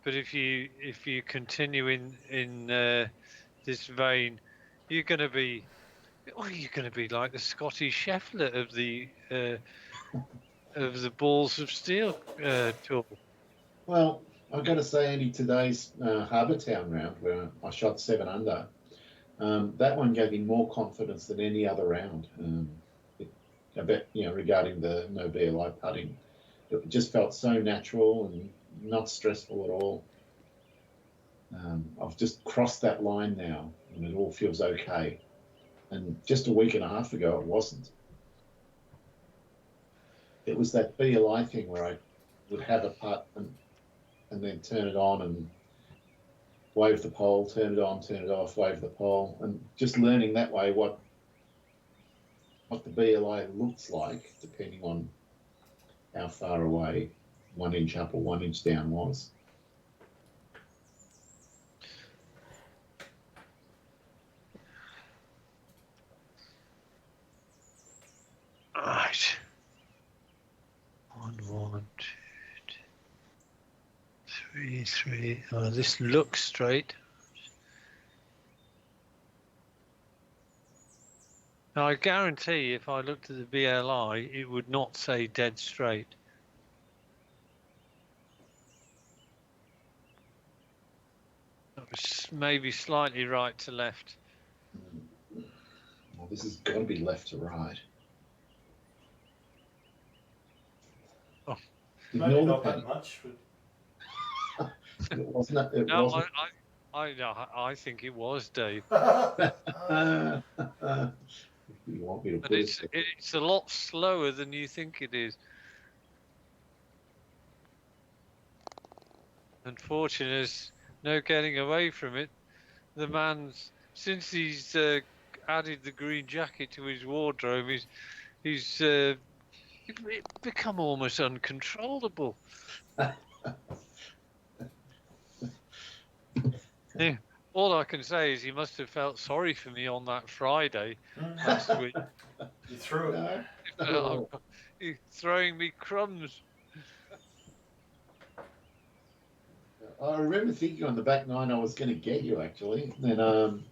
[SPEAKER 2] but if you continue in this vein, you're going to be like the Scotty Scheffler of the Balls of Steel tour.
[SPEAKER 1] Well, I've got to say, Andy, today's Harbour Town round where I shot 7 under, that one gave me more confidence than any other round. Regarding the no BLI putting, it just felt so natural and not stressful at all. I've just crossed that line now, and it all feels okay. And just a week and a half ago, it wasn't. It was that BLI thing where I would have a putt and then turn it on and wave the pole, turn it on, turn it off, wave the pole, and just learning that way what the BLI looks like, depending on how far away 1 inch up or 1 inch down was.
[SPEAKER 2] Right. 1, 1, 2, 3, 3. Oh, this looks straight. Now, I guarantee if I looked at the BLI, it would not say dead straight. That was maybe slightly right to left.
[SPEAKER 1] Well, this has got to be left to right.
[SPEAKER 3] Oh. Maybe not that much,
[SPEAKER 1] but it wasn't. It
[SPEAKER 2] no,
[SPEAKER 1] wasn't.
[SPEAKER 2] I think it was, Dave.
[SPEAKER 1] You want me to
[SPEAKER 2] but
[SPEAKER 1] put
[SPEAKER 2] it's a lot slower than you think it is. Unfortunately, there's no getting away from it. The man's, since he's added the green jacket to his wardrobe, he's become almost uncontrollable. Yeah. All I can say is he must have felt sorry for me on that Friday last week.
[SPEAKER 3] You threw it.
[SPEAKER 2] He's throwing me crumbs.
[SPEAKER 1] I remember thinking on the back 9 I was going to get you, actually. And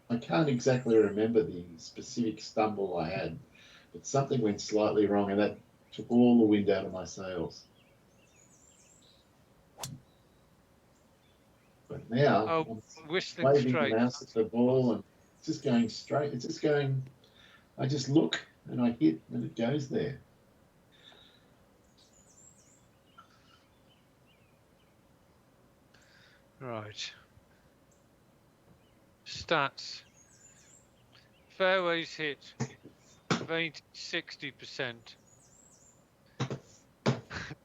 [SPEAKER 1] I can't exactly remember the specific stumble I had, but something went slightly wrong, and that took all the wind out of my sails. But now, I'm
[SPEAKER 2] whistling
[SPEAKER 1] waving
[SPEAKER 2] straight.
[SPEAKER 1] the mouse at the ball, and it's just going straight. It's just going. I just look and I hit, and it goes there.
[SPEAKER 2] Right. Stats. Fairways hit Faint 60%.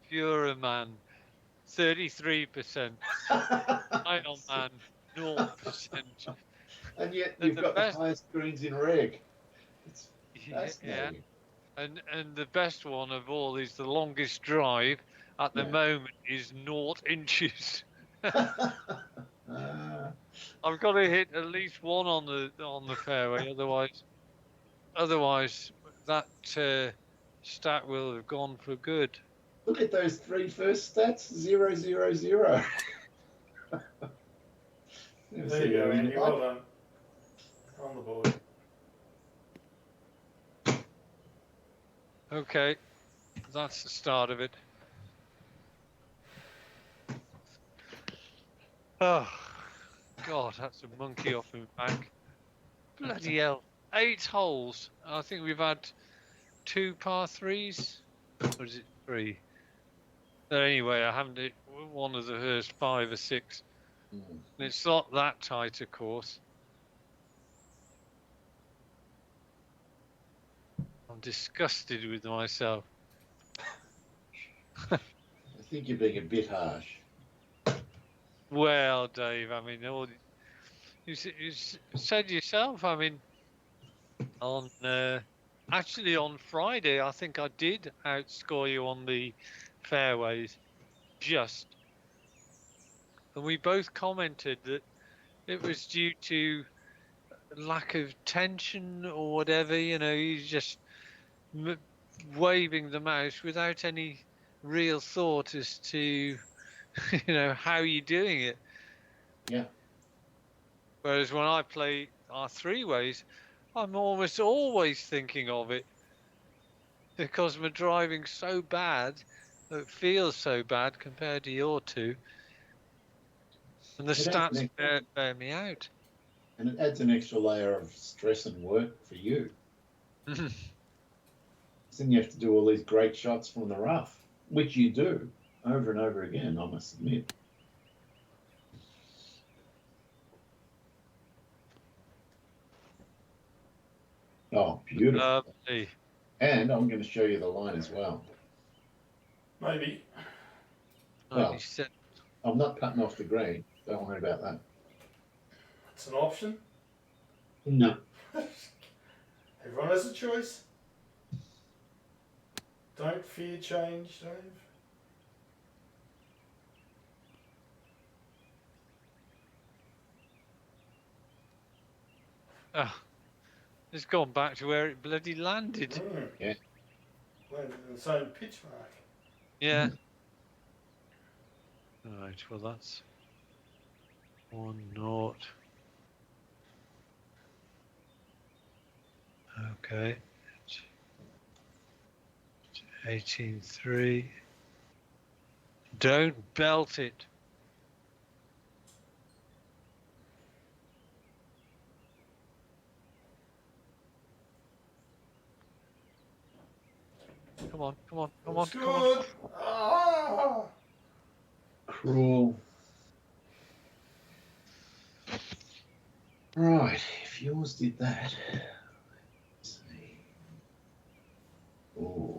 [SPEAKER 2] Pure man 33%. Idle man 0%.
[SPEAKER 1] And yet
[SPEAKER 2] And
[SPEAKER 1] you've
[SPEAKER 2] the
[SPEAKER 1] got the
[SPEAKER 2] best,
[SPEAKER 1] highest greens in reg. It's
[SPEAKER 2] yeah,
[SPEAKER 1] fascinating.
[SPEAKER 2] and the best one of all is the longest drive at the moment is 0 inches. I've got to hit at least one on the fairway, otherwise that stat will have gone for good.
[SPEAKER 1] Look at those three first stats: 0, 0, 0.
[SPEAKER 3] There you go, Andy. Well done. On the board.
[SPEAKER 2] Okay, that's the start of it. Oh, God, that's a monkey off my back. Bloody hell. 8 holes. I think we've had 2 par 3s. Or is it 3? But anyway, I haven't hit one of the first 5 or 6. And it's not that tight, of course. I'm disgusted with myself.
[SPEAKER 1] I think you're being a bit harsh.
[SPEAKER 2] Well, Dave, I mean, you said yourself, I mean, actually on Friday, I think I did outscore you on the fairways, and we both commented that it was due to lack of tension or whatever, you just waving the mouse without any real thought as to, how you're doing it.
[SPEAKER 1] Yeah.
[SPEAKER 2] Whereas when I play our 3-ways, I'm almost always thinking of it because my driving's so bad, it feels so bad compared to your 2, and the stats bear me out.
[SPEAKER 1] And it adds an extra layer of stress and work for you. Then you have to do all these great shots from the rough, which you do over and over again, I must admit. Oh, beautiful.
[SPEAKER 2] Lovely.
[SPEAKER 1] And I'm going to show you the line as well.
[SPEAKER 3] Maybe.
[SPEAKER 1] Well, I'm not cutting off the green. Don't worry about that.
[SPEAKER 3] It's an option.
[SPEAKER 1] No.
[SPEAKER 3] Everyone has a choice. Don't fear change, Dave.
[SPEAKER 2] Oh, it's gone back to where it bloody landed.
[SPEAKER 1] Yeah.
[SPEAKER 3] Landed in the same pitch mark.
[SPEAKER 2] Yeah. Right, well that's 1-0. Okay. 18-3. Don't belt it. Come on, come on, come on, come on.
[SPEAKER 3] Ah!
[SPEAKER 1] Cruel. Right, if yours did that. Let's see. Oh.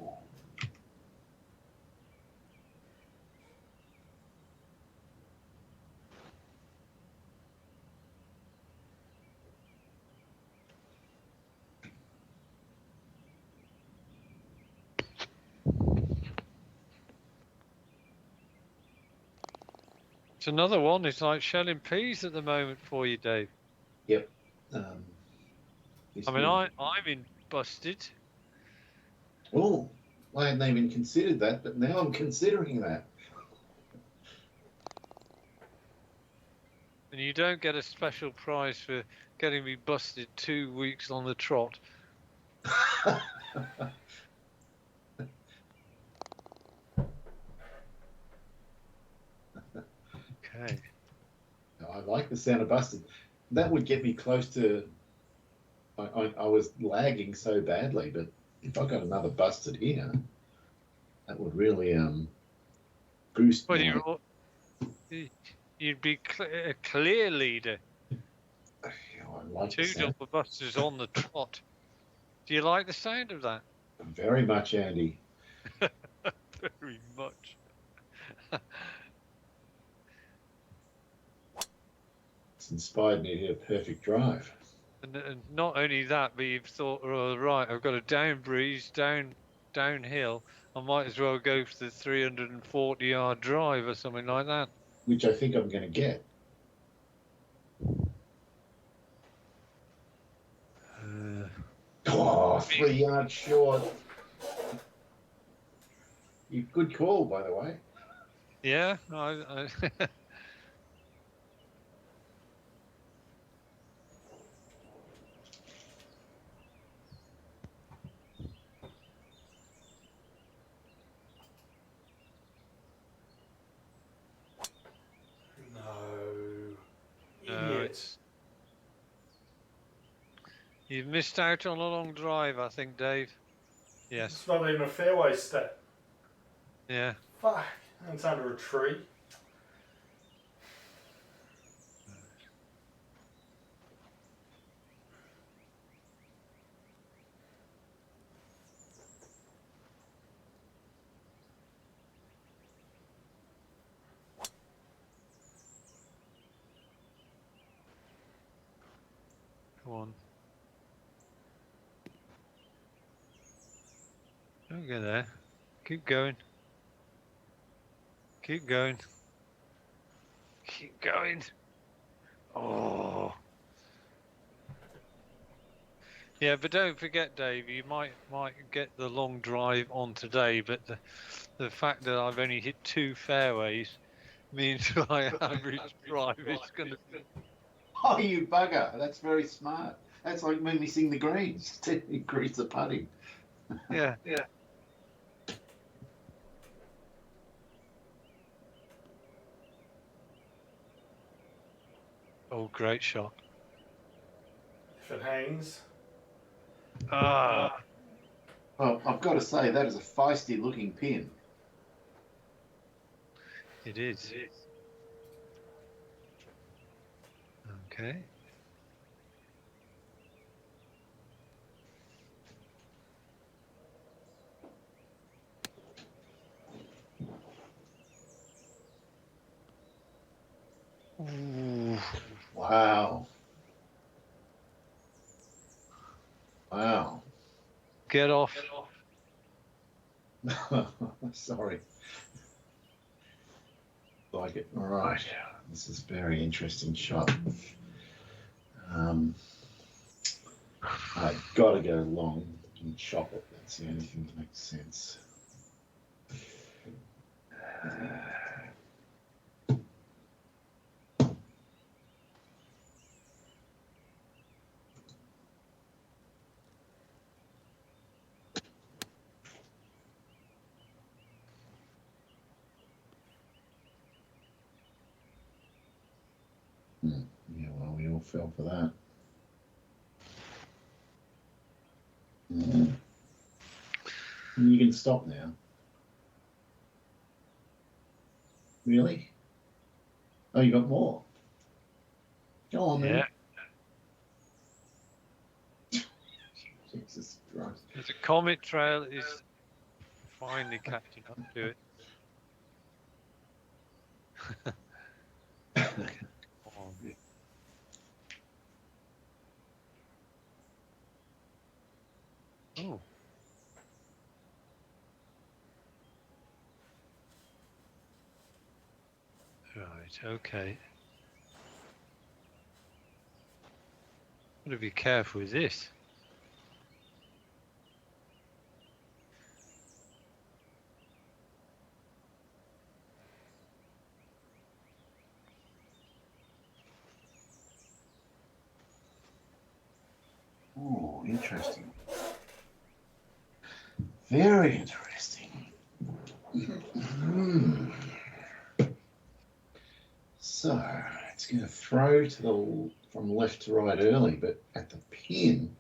[SPEAKER 2] It's another one. It's like shelling peas at the moment for you, Dave.
[SPEAKER 1] Yep.
[SPEAKER 2] I mean, I'm in busted.
[SPEAKER 1] Oh, I hadn't even considered that, but now I'm considering that.
[SPEAKER 2] And you don't get a special prize for getting me busted 2 weeks on the trot. Okay.
[SPEAKER 1] I like the sound of busted. That would get me close to. I was lagging so badly, but if I got another busted here, that would really boost.
[SPEAKER 2] Well, you'd be a clear leader.
[SPEAKER 1] I like
[SPEAKER 2] 2 double busters on the trot. Do you like the sound of that?
[SPEAKER 1] Very much, Andy.
[SPEAKER 2] Very much.
[SPEAKER 1] It's inspired me to do a perfect drive.
[SPEAKER 2] And not only that, but you've thought, oh, right, I've got a down breeze, downhill. I might as well go for the 340-yard drive or something like that.
[SPEAKER 1] Which I think I'm going to get. Oh, 3 yards short. Good call, by the way.
[SPEAKER 2] Yeah,
[SPEAKER 3] No.
[SPEAKER 2] You've missed out on a long drive, I think, Dave. Yes.
[SPEAKER 3] It's not even a fairway stat.
[SPEAKER 2] Yeah.
[SPEAKER 3] Fuck. It's under a tree.
[SPEAKER 2] Come on. Don't go there. Keep going. Keep going. Keep going. Oh. Yeah, but don't forget, Dave, you might get the long drive on today, but the fact that I've only hit 2 fairways means my average drive is going to be...
[SPEAKER 1] Oh, you bugger. That's very smart. That's like me missing the greens to increase the putting.
[SPEAKER 2] Yeah. Oh, great shot.
[SPEAKER 3] If it hangs.
[SPEAKER 2] Ah.
[SPEAKER 1] Well, I've got to say, that is a feisty looking pin.
[SPEAKER 2] It is. Okay. Ooh.
[SPEAKER 1] Wow. Wow.
[SPEAKER 2] Get off.
[SPEAKER 1] Sorry. Like it. All right. This is a very interesting shot. I've got to go long and chop it. That's the only thing that makes sense. Yeah, well, we all fell for that. You can stop now. Really? Oh, you got more? Go on, then. Jesus Christ.
[SPEAKER 2] The Comet Trail is finally catching up to it. Oh. Right, okay. Gotta be careful with this.
[SPEAKER 1] Oh, interesting. Very interesting. So it's going to throw to from left to right early, but at the pin,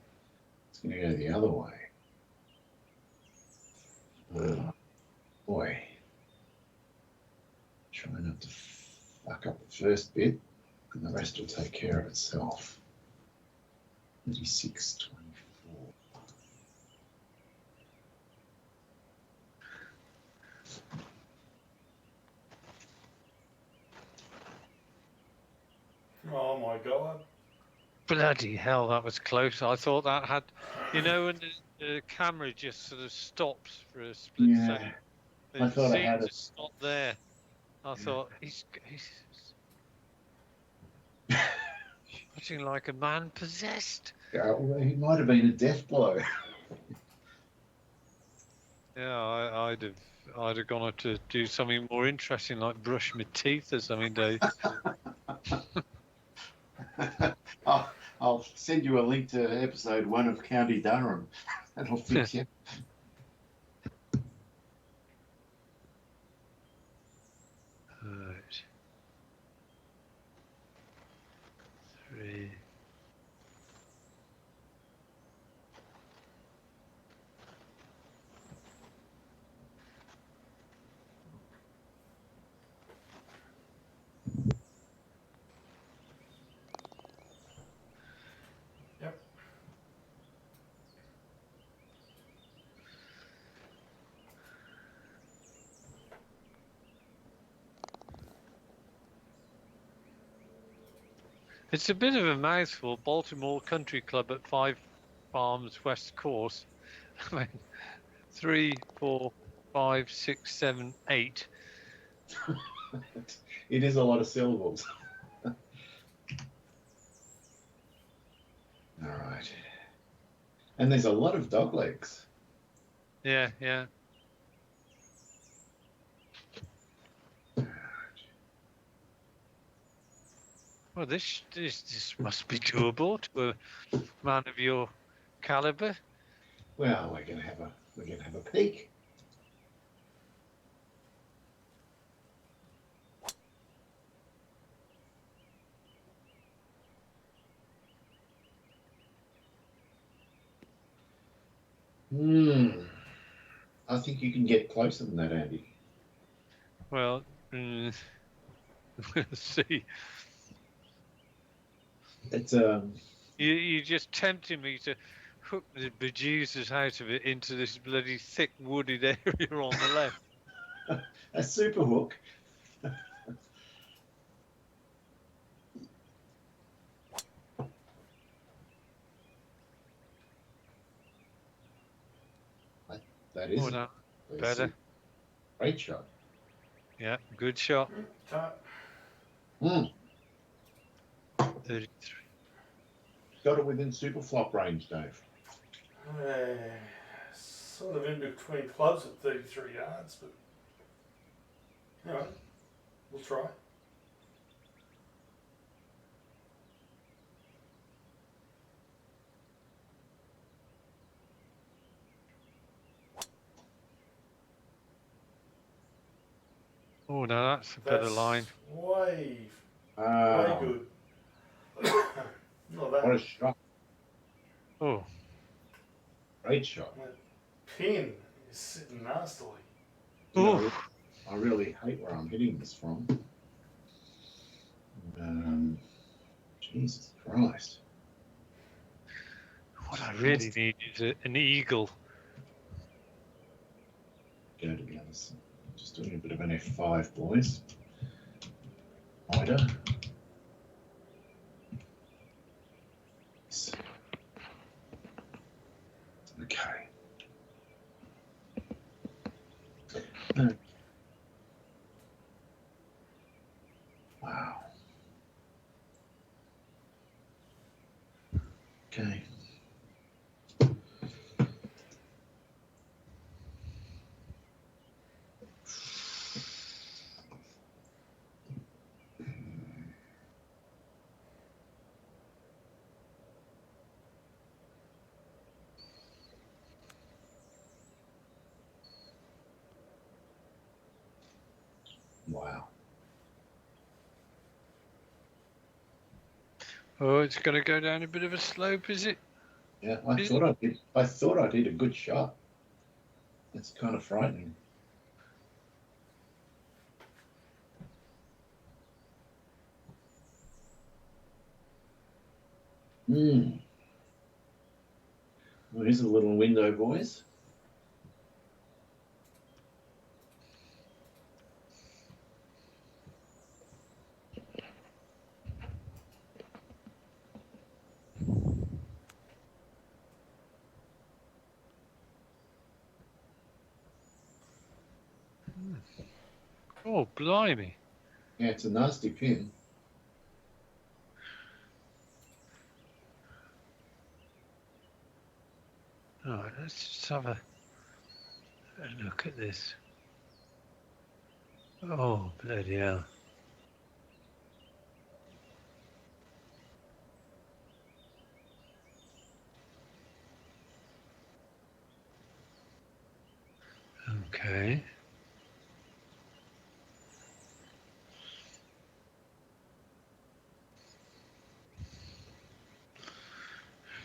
[SPEAKER 1] it's going to go the other way. Boy. Try not to fuck up the first bit, and the rest will take care of itself. 36, 24.
[SPEAKER 3] Oh my God.
[SPEAKER 2] Bloody hell, that was close. I thought that had, when the camera just sort of stops for a split second.
[SPEAKER 1] I
[SPEAKER 2] It
[SPEAKER 1] thought I
[SPEAKER 2] seemed
[SPEAKER 1] had
[SPEAKER 2] to
[SPEAKER 1] it.
[SPEAKER 2] stop there. I thought he's watching like a man possessed.
[SPEAKER 1] Yeah, well, he might have been a death blow.
[SPEAKER 2] Yeah, I'd have gone on to do something more interesting, like brush my teeth or something, Dave.
[SPEAKER 1] I'll send you a link to episode 1 of County Durham. That'll fix you.
[SPEAKER 2] Right. 3.
[SPEAKER 3] Yep.
[SPEAKER 2] It's a bit of a mouthful. Baltimore Country Club at 5 Farms West Course. I mean, 3, 4, 5, 6, 7, 8.
[SPEAKER 1] It is a lot of syllables. All right. And there's a lot of dog legs.
[SPEAKER 2] Yeah, yeah. Well, this must be doable to a man of your caliber.
[SPEAKER 1] Well, we're gonna have a peek. I think you can get closer than that, Andy.
[SPEAKER 2] Well, we'll see.
[SPEAKER 1] It's
[SPEAKER 2] You just tempting me to hook the bejesus out of it into this bloody thick wooded area on the left.
[SPEAKER 1] a super hook. That is
[SPEAKER 2] better.
[SPEAKER 1] Great shot.
[SPEAKER 2] Yeah, good shot. 33.
[SPEAKER 3] Got it within super flop range, Dave. Sort of in between clubs at 33 yards, but anyway, we'll try.
[SPEAKER 2] Oh, no, that's a better line.
[SPEAKER 3] Way good. Not that.
[SPEAKER 1] What a shot.
[SPEAKER 2] Oh.
[SPEAKER 1] Great shot.
[SPEAKER 3] That pin is sitting nastily.
[SPEAKER 1] I really hate where I'm hitting this from. Jesus Christ.
[SPEAKER 2] What I really need is an eagle.
[SPEAKER 1] Go to the other side. Just doing a bit of an F5, boys. Wider. Okay. Wow. Okay. Wow.
[SPEAKER 2] Oh, it's going to go down a bit of a slope, is it?
[SPEAKER 1] Yeah, I thought I did a good shot. It's kind of frightening. Well, here's a little window, boys.
[SPEAKER 2] Oh, blimey.
[SPEAKER 1] Yeah, it's a nasty pin.
[SPEAKER 2] All right, let's just have a look at this. Oh, bloody hell. Okay.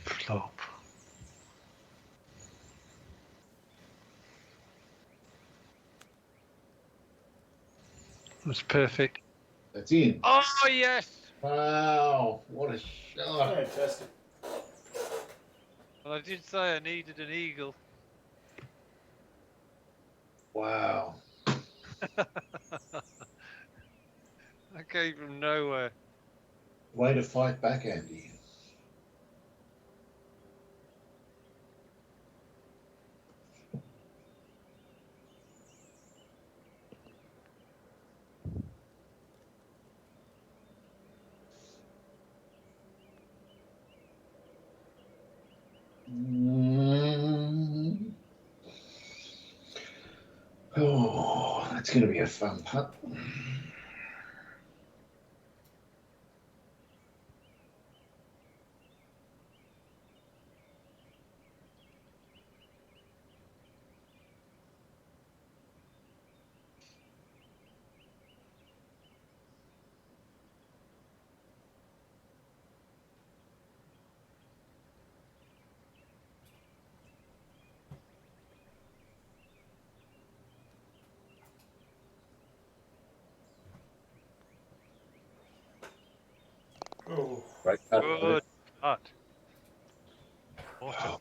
[SPEAKER 2] Flop. That's perfect.
[SPEAKER 1] That's in.
[SPEAKER 2] Oh, yes.
[SPEAKER 1] Wow, what a shot.
[SPEAKER 3] Fantastic.
[SPEAKER 2] Well, I did say I needed an eagle.
[SPEAKER 1] Wow.
[SPEAKER 2] That came from nowhere.
[SPEAKER 1] Way to fight back, Andy. Oh, that's going to be a fun putt.
[SPEAKER 3] Oh,
[SPEAKER 1] Great putt.
[SPEAKER 2] Good putt. What
[SPEAKER 1] Wow.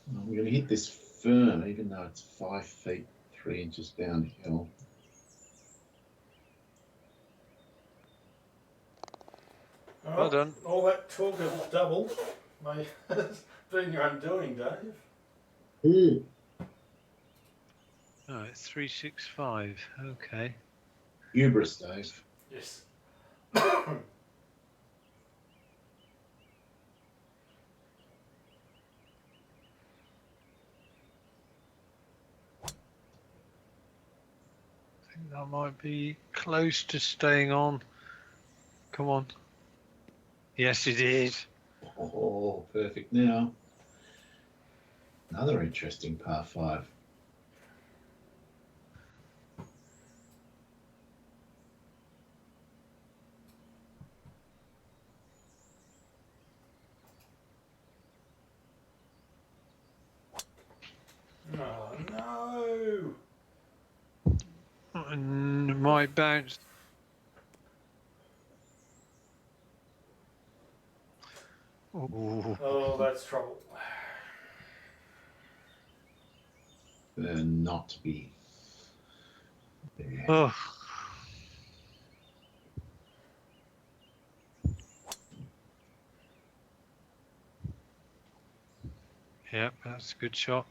[SPEAKER 1] I'm going to hit this firm, even though it's 5 feet 3 inches downhill.
[SPEAKER 2] Well done.
[SPEAKER 3] All that talk of double may has been your undoing, Dave.
[SPEAKER 2] Oh, it's 365. Okay.
[SPEAKER 1] Hubris, Dave.
[SPEAKER 3] Yes.
[SPEAKER 2] I think that might be close to staying on. Come on. Yes, it is.
[SPEAKER 1] Oh, perfect. Now, another interesting par 5.
[SPEAKER 3] Oh, no.
[SPEAKER 2] And might bounce. Ooh.
[SPEAKER 3] Oh, that's trouble.
[SPEAKER 1] Not to be there.
[SPEAKER 2] Oh. Yep, that's a good shot.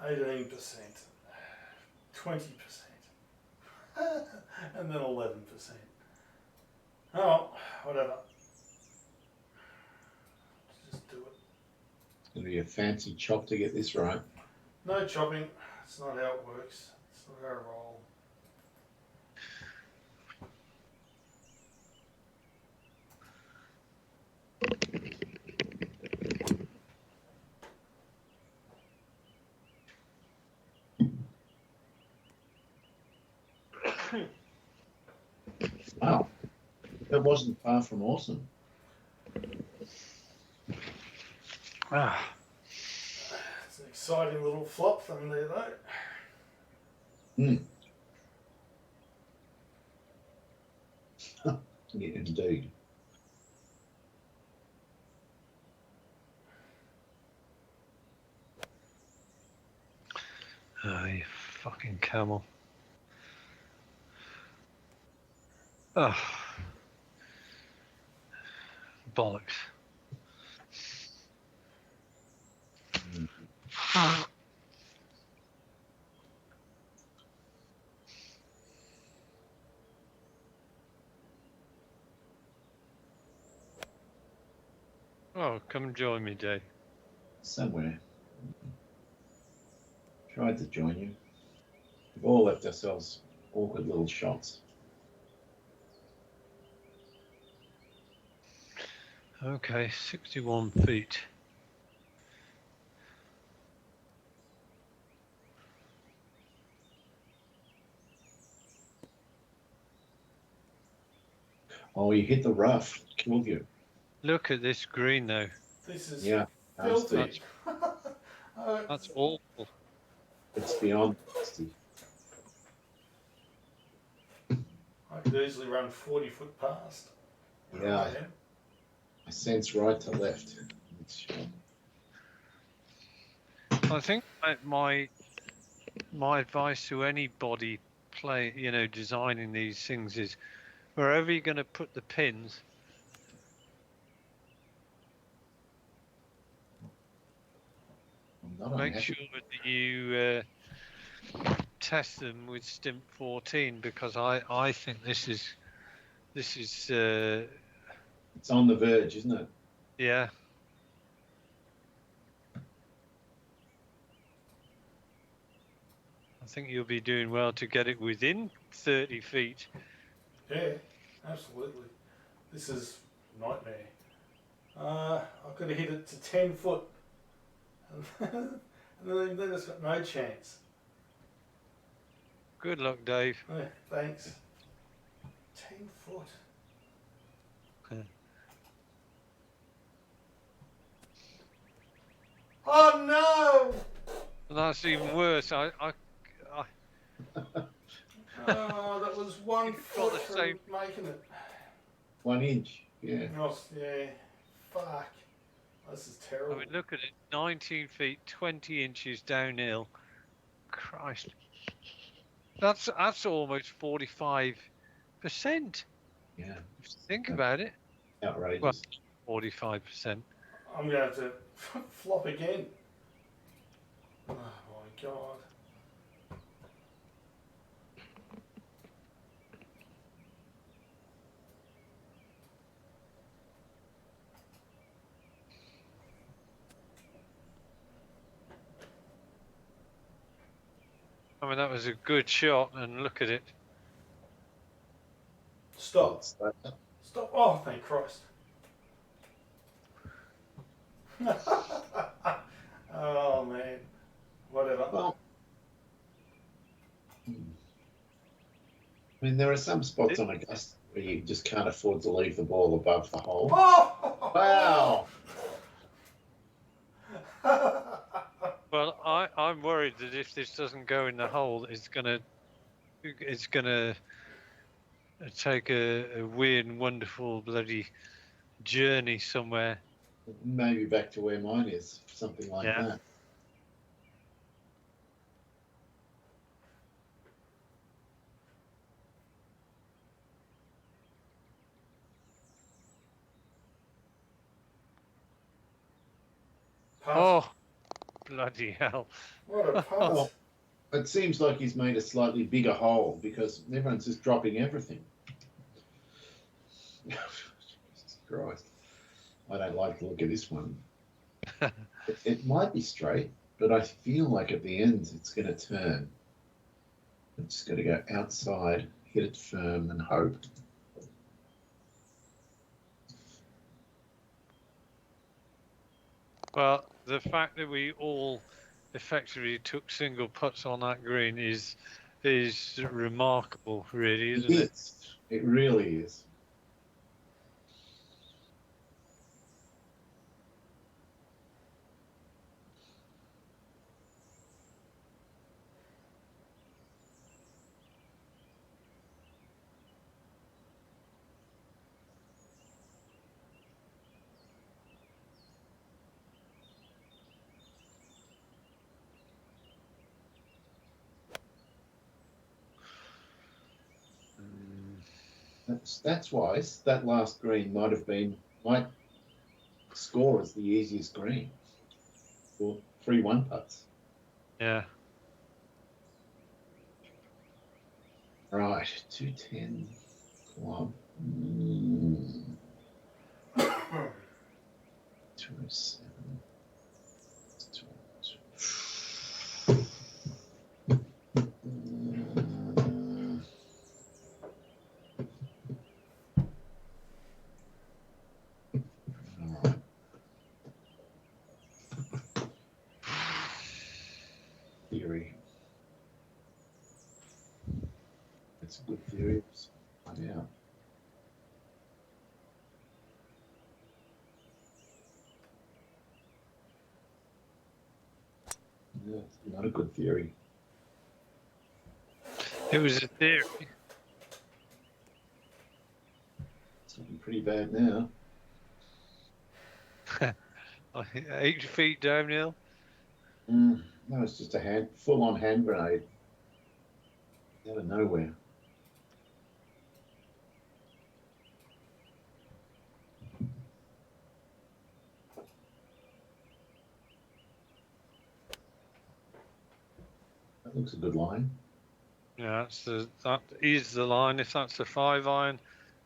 [SPEAKER 3] %, 20%, and then 11%. Oh, whatever. Just do it.
[SPEAKER 1] It's going to be a fancy chop to get this right.
[SPEAKER 3] No chopping. It's not how it works. It's not how I roll.
[SPEAKER 1] Wow. That wasn't far from awesome.
[SPEAKER 2] Ah.
[SPEAKER 3] It's an exciting little flop from there, though.
[SPEAKER 1] Yeah, indeed.
[SPEAKER 2] Oh, you fucking camel. Oh. Bollocks. Oh, come join me, Dave.
[SPEAKER 1] Somewhere. Tried to join you. We've all left ourselves awkward little shots.
[SPEAKER 2] Okay, 61 feet.
[SPEAKER 1] Oh, you hit the rough. Killed you.
[SPEAKER 2] Look at this green, though.
[SPEAKER 3] This is
[SPEAKER 1] Yeah.
[SPEAKER 3] filthy.
[SPEAKER 2] That's awful.
[SPEAKER 1] It's beyond nasty.
[SPEAKER 3] I could easily run 40 foot past.
[SPEAKER 1] Yeah. I sense right to left.
[SPEAKER 2] I think my advice to anybody designing these things is wherever you're going to put the pins, make sure that you test them with stimp 14, because I think this is it's
[SPEAKER 1] on the verge, isn't it?
[SPEAKER 2] Yeah. I think you'll be doing well to get it within 30 feet.
[SPEAKER 3] Yeah, absolutely. This is a nightmare. I could have hit it to 10 foot. And then it's got no chance.
[SPEAKER 2] Good luck, Dave.
[SPEAKER 3] Yeah, thanks. 10 foot. Oh
[SPEAKER 2] no! That's even worse.
[SPEAKER 3] Oh, that was 1 foot from making it.
[SPEAKER 1] 1 inch, yeah.
[SPEAKER 3] Oh, yeah. Fuck. This is terrible.
[SPEAKER 2] I mean, look at it. 19 feet, 20 inches downhill. Christ. That's almost 45%.
[SPEAKER 1] Yeah.
[SPEAKER 3] Think
[SPEAKER 2] about it.
[SPEAKER 1] Outrageous.
[SPEAKER 2] Well, 45%.
[SPEAKER 3] I'm going to have to flop again. Oh my God.
[SPEAKER 2] I mean, that was a good shot, and look at it.
[SPEAKER 3] Stop. Stop. Oh, thank Christ. Oh, man. Whatever.
[SPEAKER 1] Well, I mean, there are some spots on Augusta where you just can't afford to leave the ball above the hole.
[SPEAKER 3] Oh!
[SPEAKER 1] Wow!
[SPEAKER 2] Well, I'm worried that if this doesn't go in the hole, it's gonna take a weird and wonderful bloody journey somewhere.
[SPEAKER 1] Maybe back to where mine is, something like that.
[SPEAKER 3] Putt.
[SPEAKER 2] Oh, bloody hell.
[SPEAKER 3] What a putt.
[SPEAKER 1] Well, it seems like he's made a slightly bigger hole because everyone's just dropping everything. Jesus Christ. I don't like the look of this one. It might be straight, but I feel like at the end it's going to turn. I'm just going to go outside, hit it firm and hope.
[SPEAKER 2] Well, the fact that we all effectively took single putts on that green is remarkable, really, isn't it?
[SPEAKER 1] It really is. Stats-wise, that last green might score as the easiest green for 3 1-putts.
[SPEAKER 2] Yeah.
[SPEAKER 1] Right, 210 club. 207. 2. Theory. That's a good theory. Find out. Yeah, it's not a good theory.
[SPEAKER 2] It was a theory.
[SPEAKER 1] It's looking pretty bad now.
[SPEAKER 2] 8 feet downhill.
[SPEAKER 1] No, it's just a full-on hand grenade out of nowhere. That looks a good line.
[SPEAKER 2] Yeah, that is the line. If that's a 5-iron,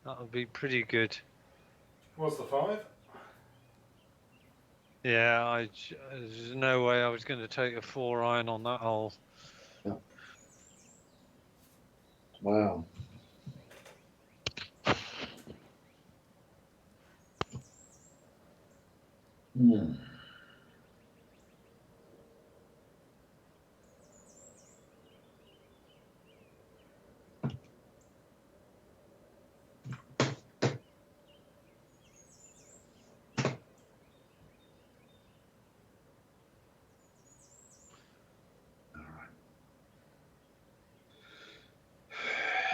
[SPEAKER 2] that would be pretty good.
[SPEAKER 3] What's the 5?
[SPEAKER 2] Yeah, there's no way I was going to take a 4-iron on that hole.
[SPEAKER 1] Yeah. Wow. Hmm.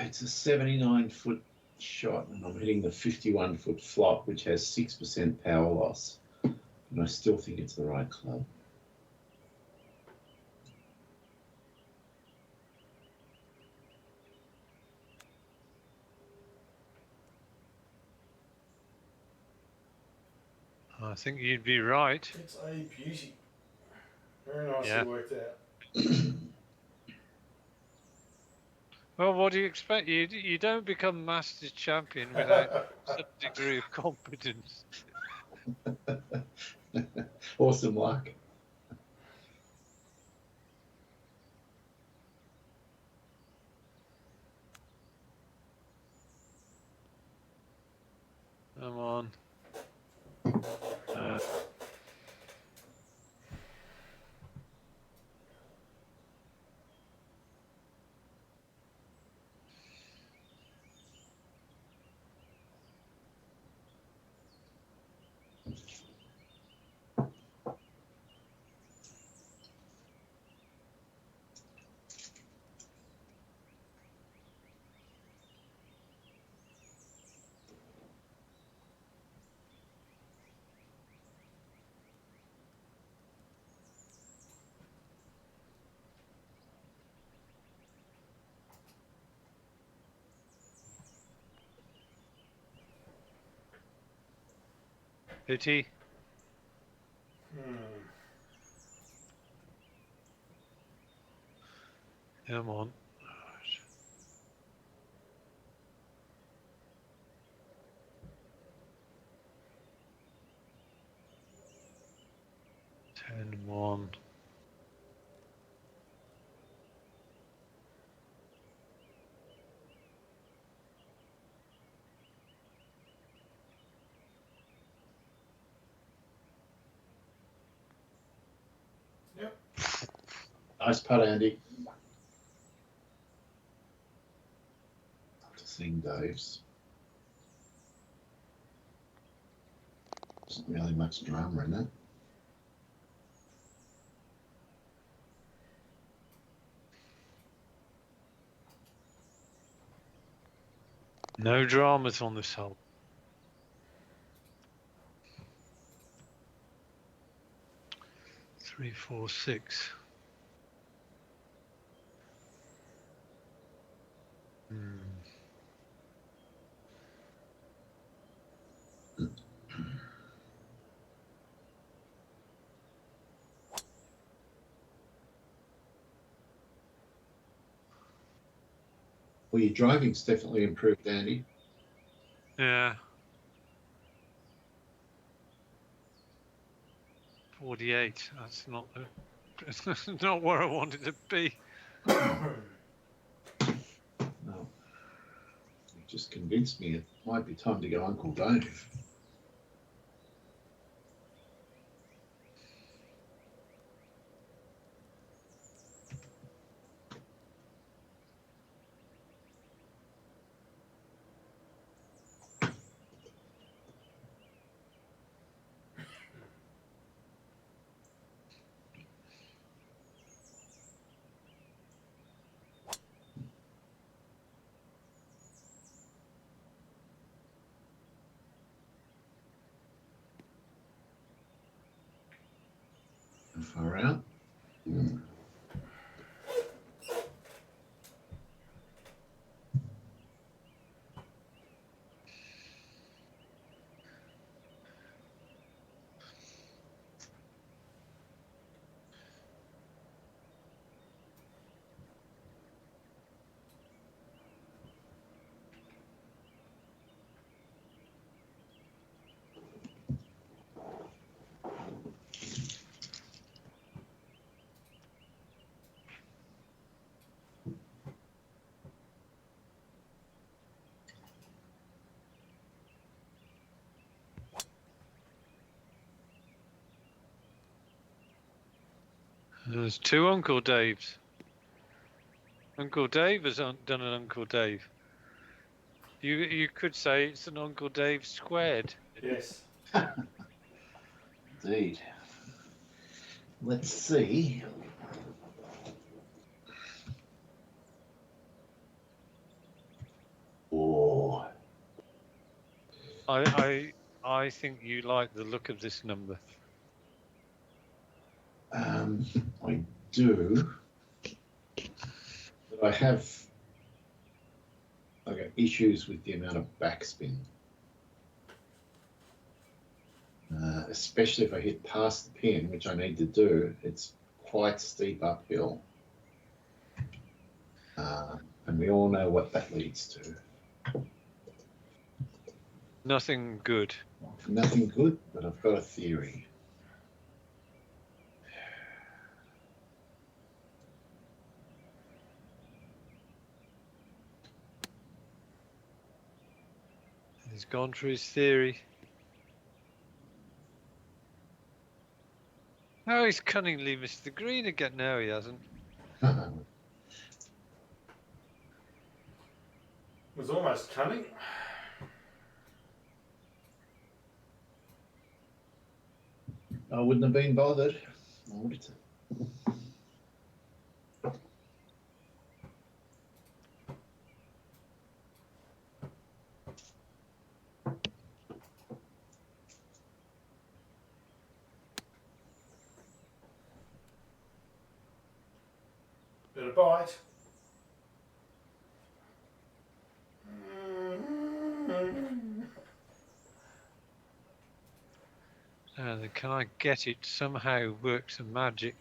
[SPEAKER 1] It's a 79-foot shot, and I'm hitting the 51-foot flop, which has 6% power loss. And I still think it's the right club.
[SPEAKER 2] I think you'd be right.
[SPEAKER 3] It's a beauty. Very nicely worked out.
[SPEAKER 2] Well, what do you expect? You don't become Masters champion without some degree of competence.
[SPEAKER 1] Awesome luck.
[SPEAKER 2] Come on. Pity. Come on. Ten one.
[SPEAKER 3] Yep.
[SPEAKER 1] Nice putt, Andy. After seeing Dave's. Isn't really much drama in it.
[SPEAKER 2] No dramas on this hole. Three, four, six.
[SPEAKER 1] Well, your driving's definitely improved, Andy.
[SPEAKER 2] Yeah. 48. That's not not where I wanted to be.
[SPEAKER 1] No. You just convinced me it might be time to go Uncle Dave. Far out.
[SPEAKER 2] There's two Uncle Daves. Uncle Dave has done an Uncle Dave. You could say it's an Uncle Dave squared.
[SPEAKER 3] Yes.
[SPEAKER 1] Indeed. Let's see. Oh.
[SPEAKER 2] I think you like the look of this number.
[SPEAKER 1] I do, but I have issues with the amount of backspin, especially if I hit past the pin, which I need to do. It's quite steep uphill, and we all know what that leads to.
[SPEAKER 2] Nothing good.
[SPEAKER 1] Nothing good, but I've got a theory.
[SPEAKER 2] He's gone for his theory. Oh, he's cunningly missed the green again. No, he hasn't.
[SPEAKER 3] Was almost cunning.
[SPEAKER 1] I wouldn't have been bothered. I would have.
[SPEAKER 3] Bit of bite.
[SPEAKER 2] Can I get it somehow work some magic?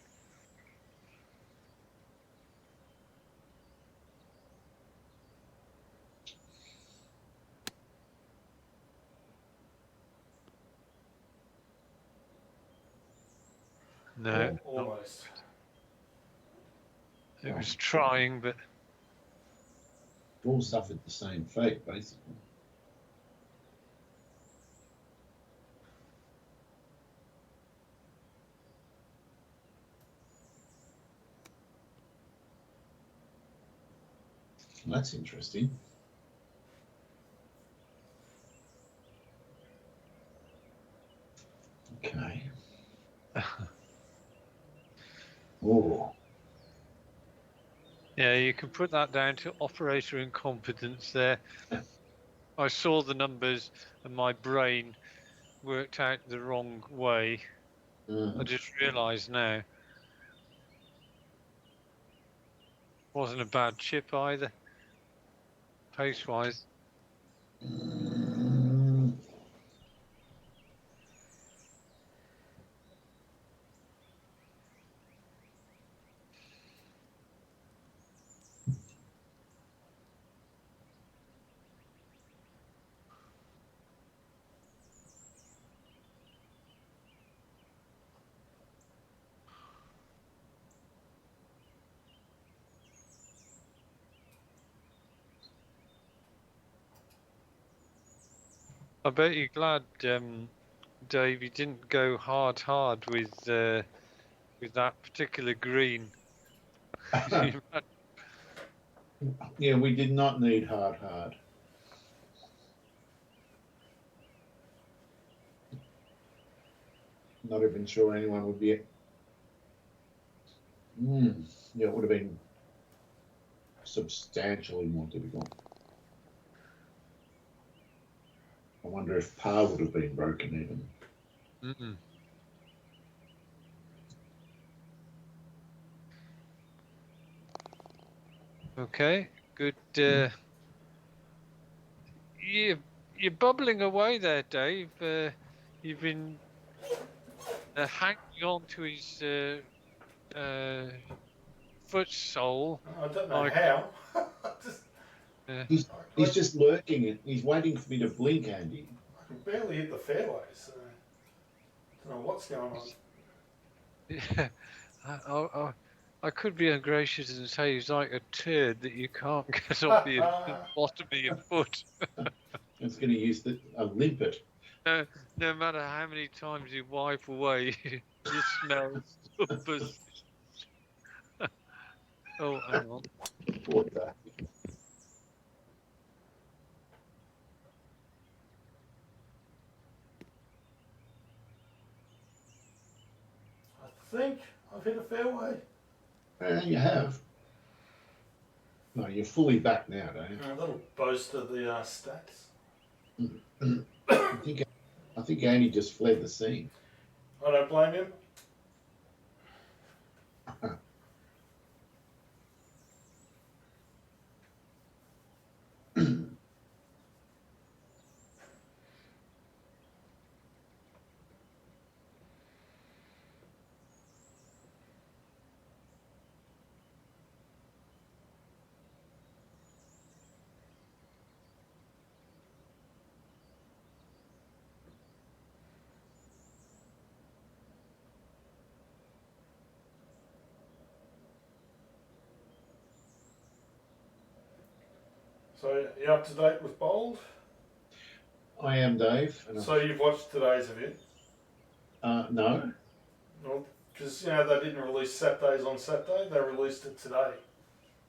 [SPEAKER 2] No,
[SPEAKER 3] almost.
[SPEAKER 2] It was trying, but
[SPEAKER 1] All suffered the same fate, basically. That's interesting. Okay. Oh.
[SPEAKER 2] yeah, you can put that down to operator incompetence there. I saw the numbers and my brain worked out the wrong way. I just realised now. Wasn't a bad chip either, pace-wise. I bet you're glad, Dave, you didn't go hard with that particular green.
[SPEAKER 1] Yeah, we did not need hard. Not even sure anyone would be. Yeah, it would have been substantially more difficult. I wonder if par would have been broken even.
[SPEAKER 2] Okay, good. You're bubbling away there, Dave. You've been hanging on to his foot sole.
[SPEAKER 3] I don't know how.
[SPEAKER 1] He's just lurking. He's waiting for me to blink, Andy.
[SPEAKER 3] I can barely hit the fairway, so I don't know what's going on.
[SPEAKER 2] Yeah, I could be ungracious and say he's like a turd that you can't get off the bottom of your foot.
[SPEAKER 1] It's going to use a limpet.
[SPEAKER 2] No matter how many times you wipe away, you smell suppers. Oh, hang on.
[SPEAKER 1] Poor Dave.
[SPEAKER 3] I think I've hit a fairway.
[SPEAKER 1] You have. No, you're fully back now, don't you?
[SPEAKER 3] A little boast of the stats.
[SPEAKER 1] I think Andy just fled the scene.
[SPEAKER 3] I don't blame him. So, you up to date with bowls?
[SPEAKER 1] I am, Dave.
[SPEAKER 3] So you've watched today's, have you?
[SPEAKER 1] No.
[SPEAKER 3] Well, because, they didn't release Saturdays on Saturday. They released it today.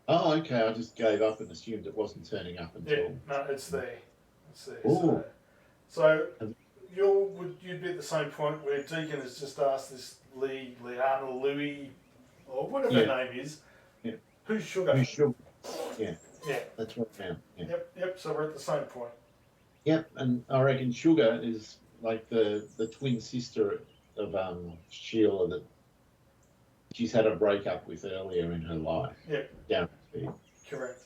[SPEAKER 1] Oh, okay. I just gave up and assumed it wasn't turning up until...
[SPEAKER 3] Yeah, no, it's there. It's there.
[SPEAKER 1] Ooh.
[SPEAKER 3] So you'd be at the same point where Deacon has just asked this Liana, Louie, or whatever her name is, who's Sugar?
[SPEAKER 1] Who's Sugar? Yeah.
[SPEAKER 3] Yeah.
[SPEAKER 1] That's right now. Yeah.
[SPEAKER 3] Yep. So we're at the same point.
[SPEAKER 1] Yep, and I reckon Sugar is like the twin sister of Sheila that she's had a breakup with earlier in her life.
[SPEAKER 3] Yep.
[SPEAKER 1] Down here.
[SPEAKER 3] Correct.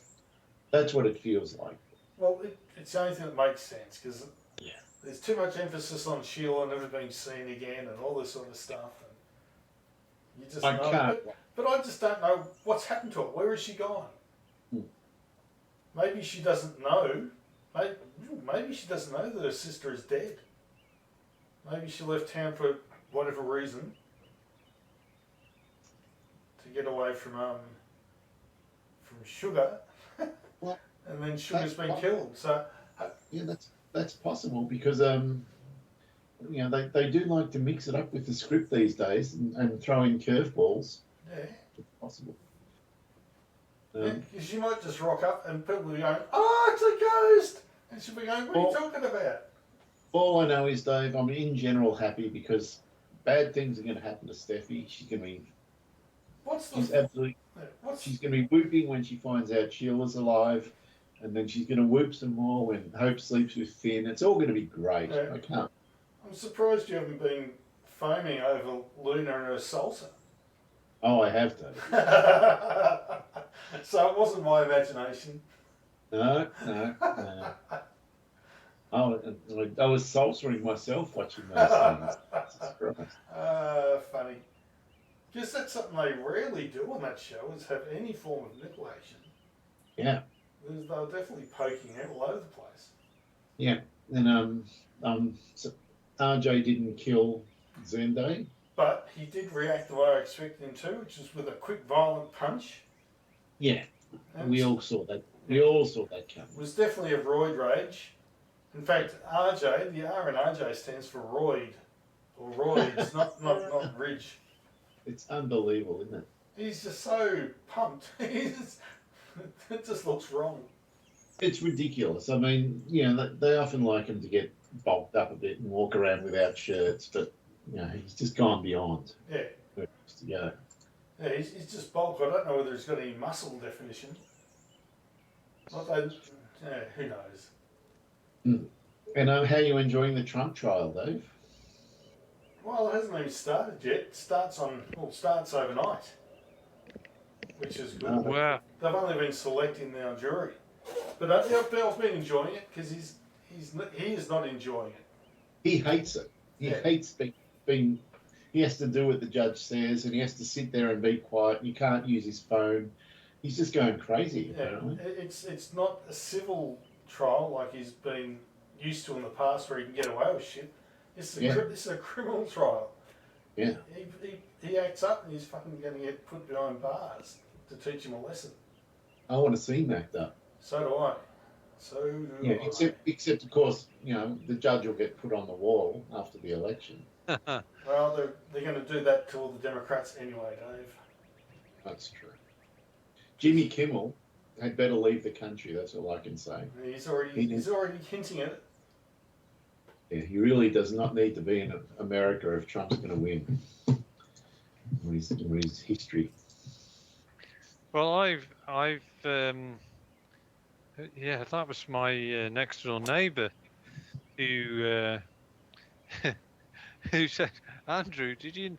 [SPEAKER 1] That's what it feels like.
[SPEAKER 3] Well, it's the only thing that makes sense because there's too much emphasis on Sheila never being seen again and all this sort of stuff. And you just but I just don't know what's happened to her. Where has she gone? Maybe she doesn't know. Maybe she doesn't know that her sister is dead. Maybe she left town for whatever reason to get away from Sugar,
[SPEAKER 1] well,
[SPEAKER 3] and then Sugar's been killed. So
[SPEAKER 1] yeah, that's possible because they do like to mix it up with the script these days and throw in curveballs.
[SPEAKER 3] Yeah,
[SPEAKER 1] it's possible.
[SPEAKER 3] Because you might just rock up and people will be going, "Oh, it's a ghost," and she'll be going, "What are you talking about?"
[SPEAKER 1] All I know is, Dave, I'm in general happy because bad things are going to happen to Steffi. She's going to be. She's going to be whooping when she finds out Sheila's alive, and then she's going to whoop some more when Hope sleeps with Finn. It's all going to be great.
[SPEAKER 3] Yeah.
[SPEAKER 1] I can't.
[SPEAKER 3] I'm surprised you haven't been foaming over Luna and her salsa.
[SPEAKER 1] Oh, I have, Dave.
[SPEAKER 3] So it wasn't my imagination.
[SPEAKER 1] No. Oh, I was salsering myself watching those things.
[SPEAKER 3] Funny. Because that's something they rarely do on that show, is have any form of nipple action.
[SPEAKER 1] Yeah.
[SPEAKER 3] They're definitely poking out all over the place.
[SPEAKER 1] Yeah. And so RJ didn't kill Zende.
[SPEAKER 3] But he did react the way I expected him to, which is with a quick, violent punch.
[SPEAKER 1] Yeah. And we all saw that. We all saw that coming.
[SPEAKER 3] It was definitely a roid rage. In fact, RJ, the R in RJ stands for Royd, or Roids, not Ridge.
[SPEAKER 1] It's unbelievable, isn't it?
[SPEAKER 3] He's just so pumped. It just looks wrong.
[SPEAKER 1] It's ridiculous. I mean, they often like him to get bulked up a bit and walk around without shirts, but he's just gone beyond.
[SPEAKER 3] Yeah.
[SPEAKER 1] Where he used to go.
[SPEAKER 3] Yeah, he's just bulk. I don't know whether he's got any muscle definition. Who knows?
[SPEAKER 1] And how are you enjoying the Trump trial, Dave?
[SPEAKER 3] Well, it hasn't even started yet. It starts overnight, which is good.
[SPEAKER 2] Wow.
[SPEAKER 3] They've only been selecting our jury, but I've been enjoying it because he is not enjoying it.
[SPEAKER 1] He hates it. He hates being. He has to do what the judge says, and he has to sit there and be quiet. You can't use his phone. He's just going crazy. Apparently,
[SPEAKER 3] it's not a civil trial like he's been used to in the past, where he can get away with shit. This is a criminal trial.
[SPEAKER 1] Yeah.
[SPEAKER 3] He acts up, and he's fucking going to get put behind bars to teach him a lesson.
[SPEAKER 1] I want to see him act up.
[SPEAKER 3] So do I.
[SPEAKER 1] Except of course, the judge will get put on the wall after the election.
[SPEAKER 3] Well, they're going to do that to all the Democrats anyway, Dave.
[SPEAKER 1] That's true. Jimmy Kimmel had better leave the country. That's all I can say.
[SPEAKER 3] He's already hinting at it.
[SPEAKER 1] Yeah, he really does not need to be in America if Trump's going to win. With his history.
[SPEAKER 2] Well, that was my next door neighbour who who said, Andrew, did you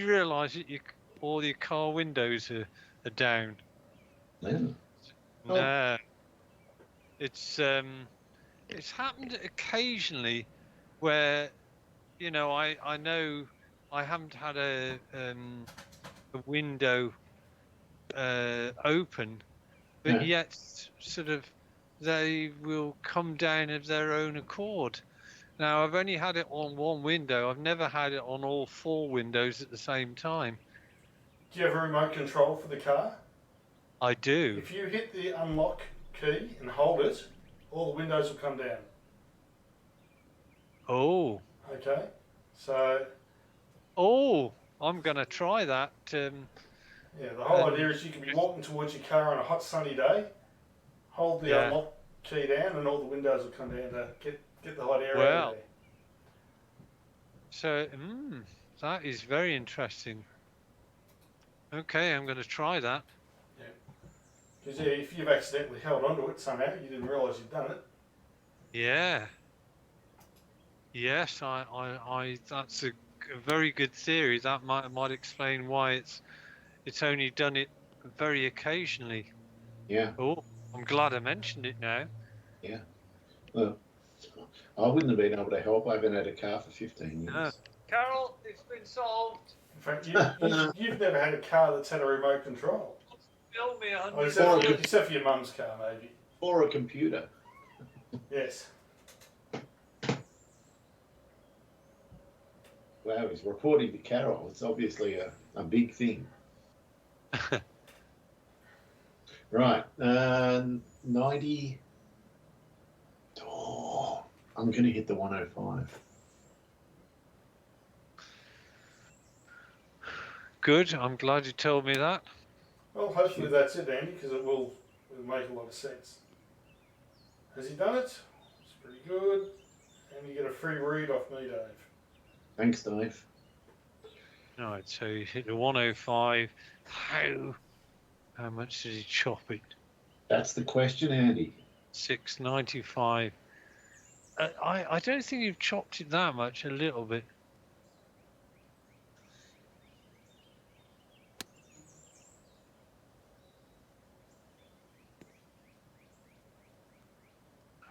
[SPEAKER 2] realise that all your car windows are down?
[SPEAKER 1] Yeah.
[SPEAKER 2] No. It's happened occasionally where, I know I haven't had a window open, but yet sort of they will come down of their own accord. Now, I've only had it on one window. I've never had it on all four windows at the same time.
[SPEAKER 3] Do you have a remote control for the car?
[SPEAKER 2] I do.
[SPEAKER 3] If you hit the unlock key and hold it, all the windows will come down.
[SPEAKER 2] Oh.
[SPEAKER 3] Okay. So.
[SPEAKER 2] Oh, I'm going to try that.
[SPEAKER 3] The whole idea is you can be walking towards your car on a hot sunny day, hold the unlock key down, and all the windows will come down to get the hot air out of there.
[SPEAKER 2] So, that is very interesting. Okay, I'm going to try that.
[SPEAKER 3] Yeah. Because if you've accidentally held onto it somehow, you didn't realise you'd done it.
[SPEAKER 2] Yeah. Yes, I that's a very good theory. That might explain why it's only done it very occasionally.
[SPEAKER 1] Yeah.
[SPEAKER 2] Oh, I'm glad I mentioned it now.
[SPEAKER 1] Yeah. Well, I wouldn't have been able to help. I haven't had a car for 15 years.
[SPEAKER 2] No. Carol, it's been solved.
[SPEAKER 3] In fact, you've never had a car that's had a remote control.
[SPEAKER 2] Bill me
[SPEAKER 3] except for your mum's car, maybe.
[SPEAKER 1] Or a computer.
[SPEAKER 3] Yes.
[SPEAKER 1] Wow, he's reporting to Carol. It's obviously a big thing. Right. 90. Oh, I'm going to hit the 105.
[SPEAKER 2] Good. I'm glad you told me that.
[SPEAKER 3] Well, hopefully that's it, Andy, because it will make a lot of sense. Has he done it? It's pretty good. And you get a free read off me, Dave.
[SPEAKER 1] Thanks, Dave.
[SPEAKER 2] Right, so you hit the 105. How much did he chop it?
[SPEAKER 1] That's the question, Andy.
[SPEAKER 2] 695. I don't think you've chopped it that much. A little bit.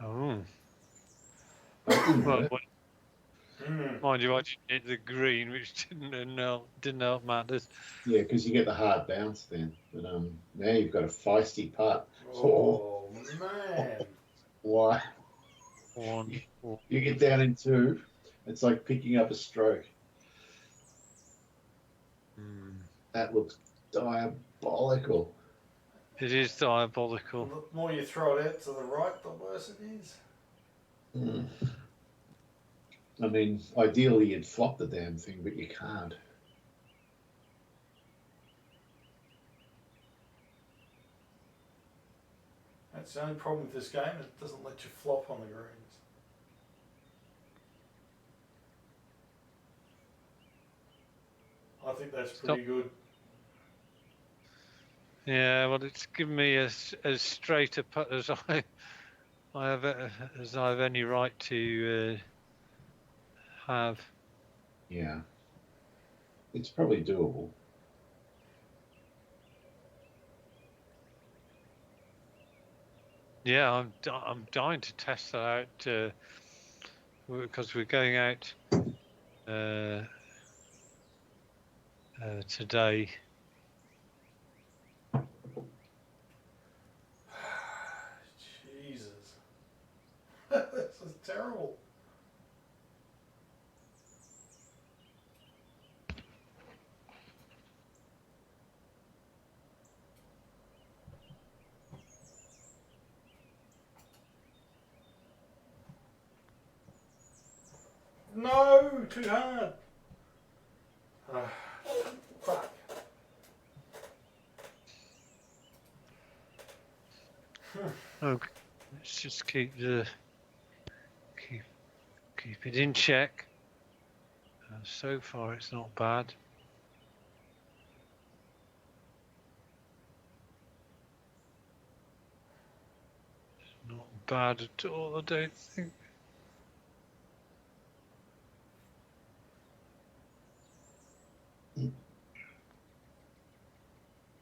[SPEAKER 2] Oh. Well, mind you, I didn't hit the green, which didn't help matters.
[SPEAKER 1] Yeah, because you get the hard bounce then. But now you've got a feisty putt.
[SPEAKER 3] Oh, man.
[SPEAKER 1] Why? You get down in two, it's like picking up a stroke. That looks diabolical.
[SPEAKER 2] It is diabolical.
[SPEAKER 3] The more you throw it out to the right, the worse it is.
[SPEAKER 1] Mm. I mean, ideally you'd flop the damn thing, but you can't.
[SPEAKER 3] That's the only problem with this game. It doesn't let you flop on the greens. I think that's pretty good.
[SPEAKER 2] Yeah, well, it's given me as straight a putt as I've any right to have.
[SPEAKER 1] Yeah, it's probably doable.
[SPEAKER 2] Yeah, I'm dying to test that out because we're going out today.
[SPEAKER 3] Jesus. This is terrible. No, too hard. Fuck.
[SPEAKER 2] Okay, let's just keep it in check. So far, it's not bad. It's not bad at all, I don't think.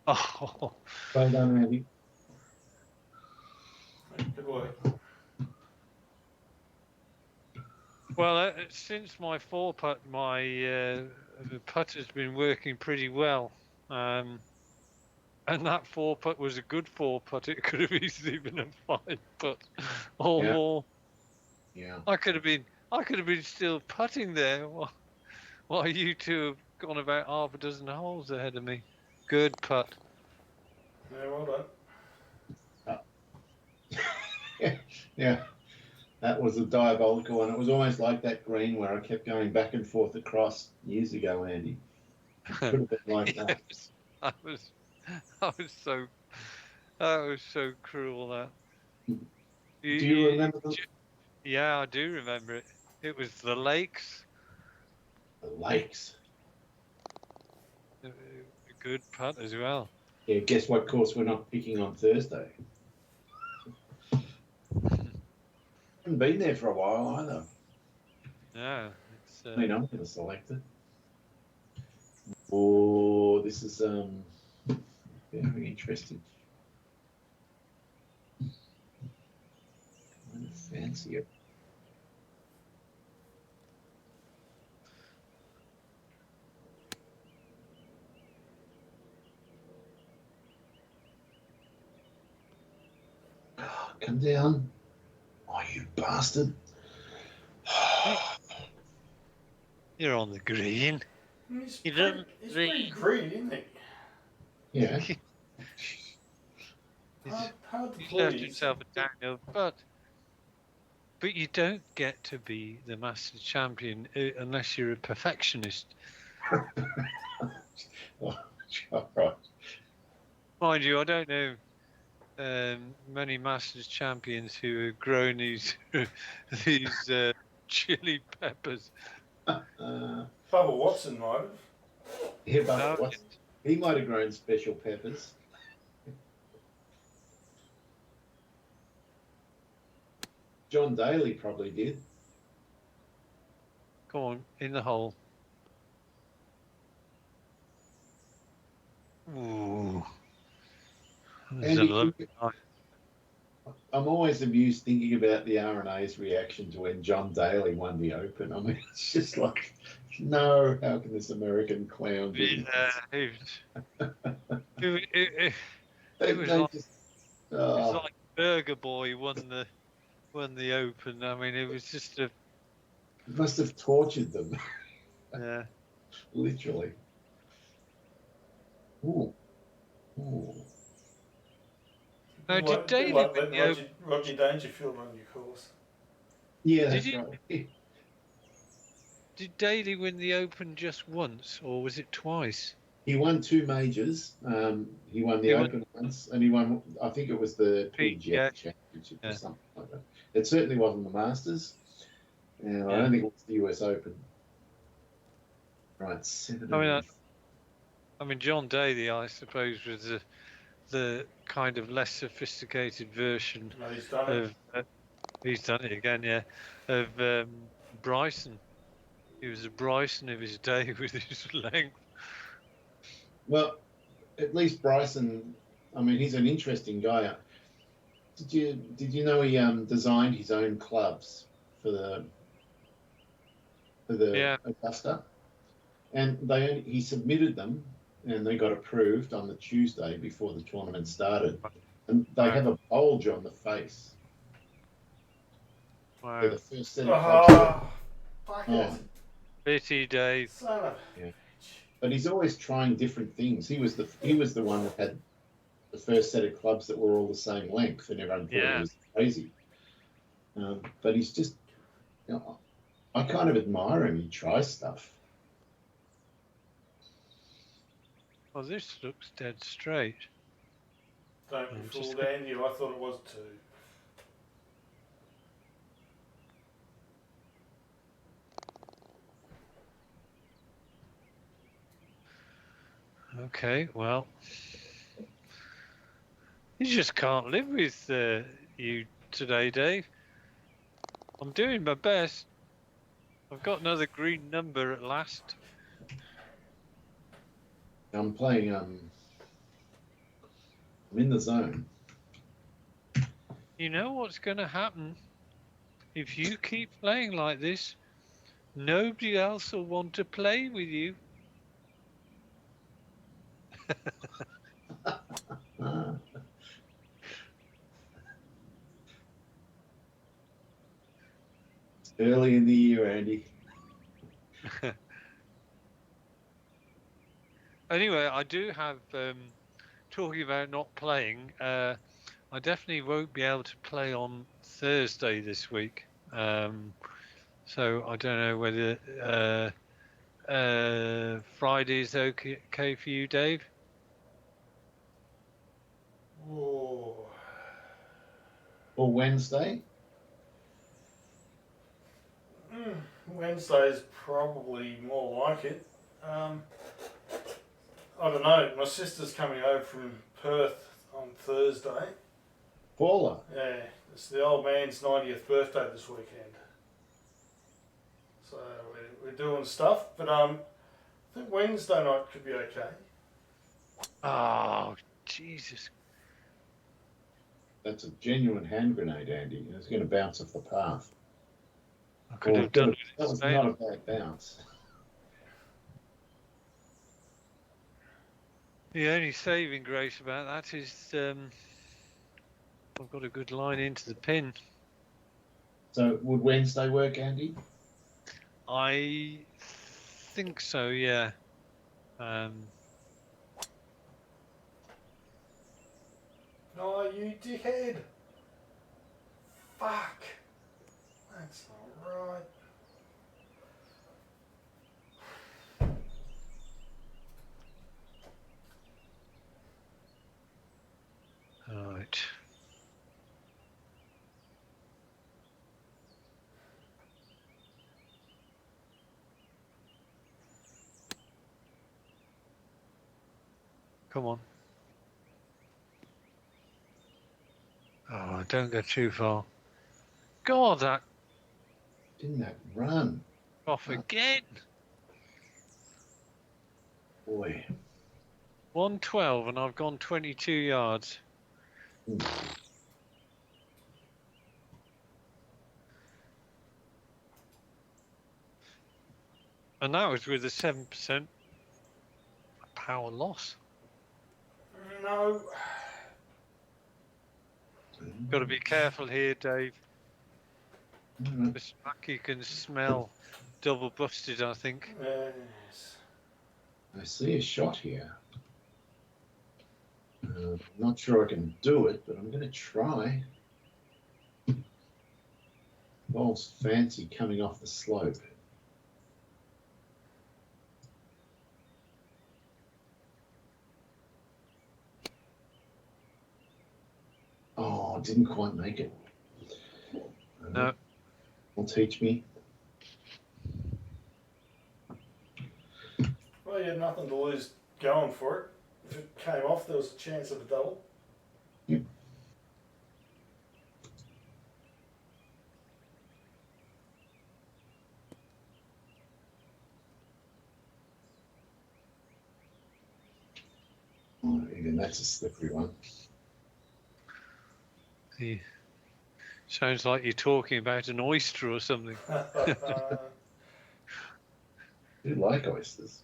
[SPEAKER 2] Oh.
[SPEAKER 1] Well done, Andy.
[SPEAKER 3] Good work.
[SPEAKER 2] Well, since my four putt, my putt has been working pretty well. And that four putt was a good four putt. It could have easily been a five putt or more.
[SPEAKER 1] Yeah.
[SPEAKER 2] I could have been still putting there while you two have gone about half a dozen holes ahead of me. Good putt.
[SPEAKER 3] Yeah, well done.
[SPEAKER 1] Yeah, that was a diabolical one. It was almost like that green where I kept going back and forth across years ago, Andy. Could have been like that.
[SPEAKER 2] That was so cruel. That.
[SPEAKER 1] Do you remember
[SPEAKER 2] Yeah, I do remember it. It was the lakes.
[SPEAKER 1] the lakes?
[SPEAKER 2] A good putt as well.
[SPEAKER 1] Yeah, guess what course we're not picking on Thursday? Haven't been there for a while either.
[SPEAKER 2] No,
[SPEAKER 1] I mean, I'm going to select it. Oh, this is very interesting. Kind of fancy it. Come down. Oh, you bastard.
[SPEAKER 2] You're on the green.
[SPEAKER 3] He's pretty green, isn't he?
[SPEAKER 1] Yeah.
[SPEAKER 3] Hard to
[SPEAKER 2] He's left
[SPEAKER 3] please.
[SPEAKER 2] himself a downhill, but you don't get to be the Masters champion unless you're a perfectionist.
[SPEAKER 1] Oh, right.
[SPEAKER 2] Mind you, I don't know many Masters champions who have grown these chili peppers.
[SPEAKER 3] Bubba Watson might have.
[SPEAKER 1] Yeah, Bubba Watson. He might have grown special peppers. John Daly probably did.
[SPEAKER 2] Come on, in the hole. Ooh.
[SPEAKER 1] I'm always amused thinking about the R&A's reaction to when John Daly won the Open. I mean, it's just like, no, how can this American clown do
[SPEAKER 2] this?
[SPEAKER 1] It
[SPEAKER 2] was like Burger Boy won the Open. I mean, it was just a.
[SPEAKER 1] It must have tortured them.
[SPEAKER 2] Yeah.
[SPEAKER 1] Literally. Ooh. Ooh.
[SPEAKER 2] No, did Daly win the Open?
[SPEAKER 3] Roger Dangerfield on your course.
[SPEAKER 1] Yeah, that's right.
[SPEAKER 2] Did Daly win the Open just once, or was it twice?
[SPEAKER 1] He won 2 majors. He won the Open once, and he won, I think it was the PGA Championship or something like that. It certainly wasn't the Masters, and I don't think it was the US Open. Right, 7.
[SPEAKER 2] I mean, John Daly, I suppose, was the kind of less sophisticated version
[SPEAKER 3] he's done
[SPEAKER 2] of. He's done it again, yeah. Of Bryson. He was a Bryson of his day with his length.
[SPEAKER 1] Well, at least Bryson. I mean, he's an interesting guy. Did you know he designed his own clubs for the Augusta, and he submitted them, and they got approved on the Tuesday before the tournament started, and they have a bulge on the face.
[SPEAKER 2] Wow.
[SPEAKER 1] They're the first set of clubs.
[SPEAKER 3] Oh,
[SPEAKER 2] pity, Dave.
[SPEAKER 1] Yeah. But he's always trying different things. He was the one that had the first set of clubs that were all the same length, and everyone thought he was crazy. But he's just, I kind of admire him. He tries stuff.
[SPEAKER 2] Well, this looks dead straight.
[SPEAKER 3] Don't be fooled, Andy. I thought it was 2.
[SPEAKER 2] Okay, well, you just can't live with you today, Dave. I'm doing my best. I've got another green number at last.
[SPEAKER 1] I'm playing. I'm in the zone.
[SPEAKER 2] You know what's going to happen if you keep playing like this? Nobody else will want to play with you.
[SPEAKER 1] It's early in the year, Andy.
[SPEAKER 2] Anyway, I do have, talking about not playing, I definitely won't be able to play on Thursday this week. So I don't know whether Friday is okay for you, Dave?
[SPEAKER 3] Oh.
[SPEAKER 1] Or Wednesday?
[SPEAKER 3] Wednesday is probably more like it. I don't know. My sister's coming over from Perth on Thursday.
[SPEAKER 1] Paula?
[SPEAKER 3] Yeah, it's the old man's 90th birthday this weekend. So we're doing stuff, but I think Wednesday night could be okay.
[SPEAKER 2] Oh, Jesus.
[SPEAKER 1] That's a genuine hand grenade, Andy. It's going to bounce off the path.
[SPEAKER 2] I could have done it.
[SPEAKER 1] That was not a bad bounce.
[SPEAKER 2] The only saving grace about that is I've got a good line into the pin.
[SPEAKER 1] So would Wednesday work, Andy?
[SPEAKER 2] I think so, yeah.
[SPEAKER 3] Oh, you dickhead. Fuck. That's not right.
[SPEAKER 2] All right. Come on. Oh, don't go too far. God, that
[SPEAKER 1] Didn't that run?
[SPEAKER 2] off again.
[SPEAKER 1] Boy.
[SPEAKER 2] 112 and I've gone 22 yards. And that was with a 7% power loss.
[SPEAKER 3] No.
[SPEAKER 2] Got to be careful here, Dave. Mr. Mackey can smell double busted, I think.
[SPEAKER 3] Yes.
[SPEAKER 1] I see a shot here. I'm not sure I can do it, but I'm going to try. Ball's fancy coming off the slope. Oh, didn't quite make it.
[SPEAKER 2] No.
[SPEAKER 1] Will teach me.
[SPEAKER 3] Well, you had nothing to lose going for it. If it came off, there was a chance of a double.
[SPEAKER 1] Yep. Oh, even that's a slippery one.
[SPEAKER 2] Sounds like you're talking about an oyster or something.
[SPEAKER 1] I do like oysters.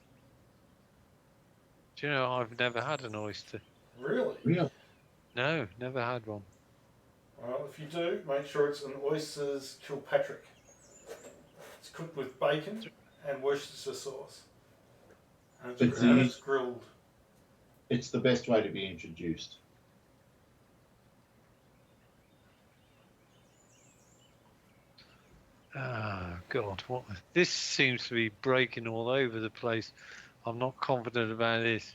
[SPEAKER 2] Do you know, I've never had an oyster.
[SPEAKER 3] Really?
[SPEAKER 1] Really?
[SPEAKER 2] No, never had one.
[SPEAKER 3] Well, if you do, make sure it's an oyster's Kilpatrick. It's cooked with bacon and Worcestershire sauce. And it's grilled.
[SPEAKER 1] It's the best way to be introduced.
[SPEAKER 2] Ah, God, what? This seems to be breaking all over the place. I'm not confident about this.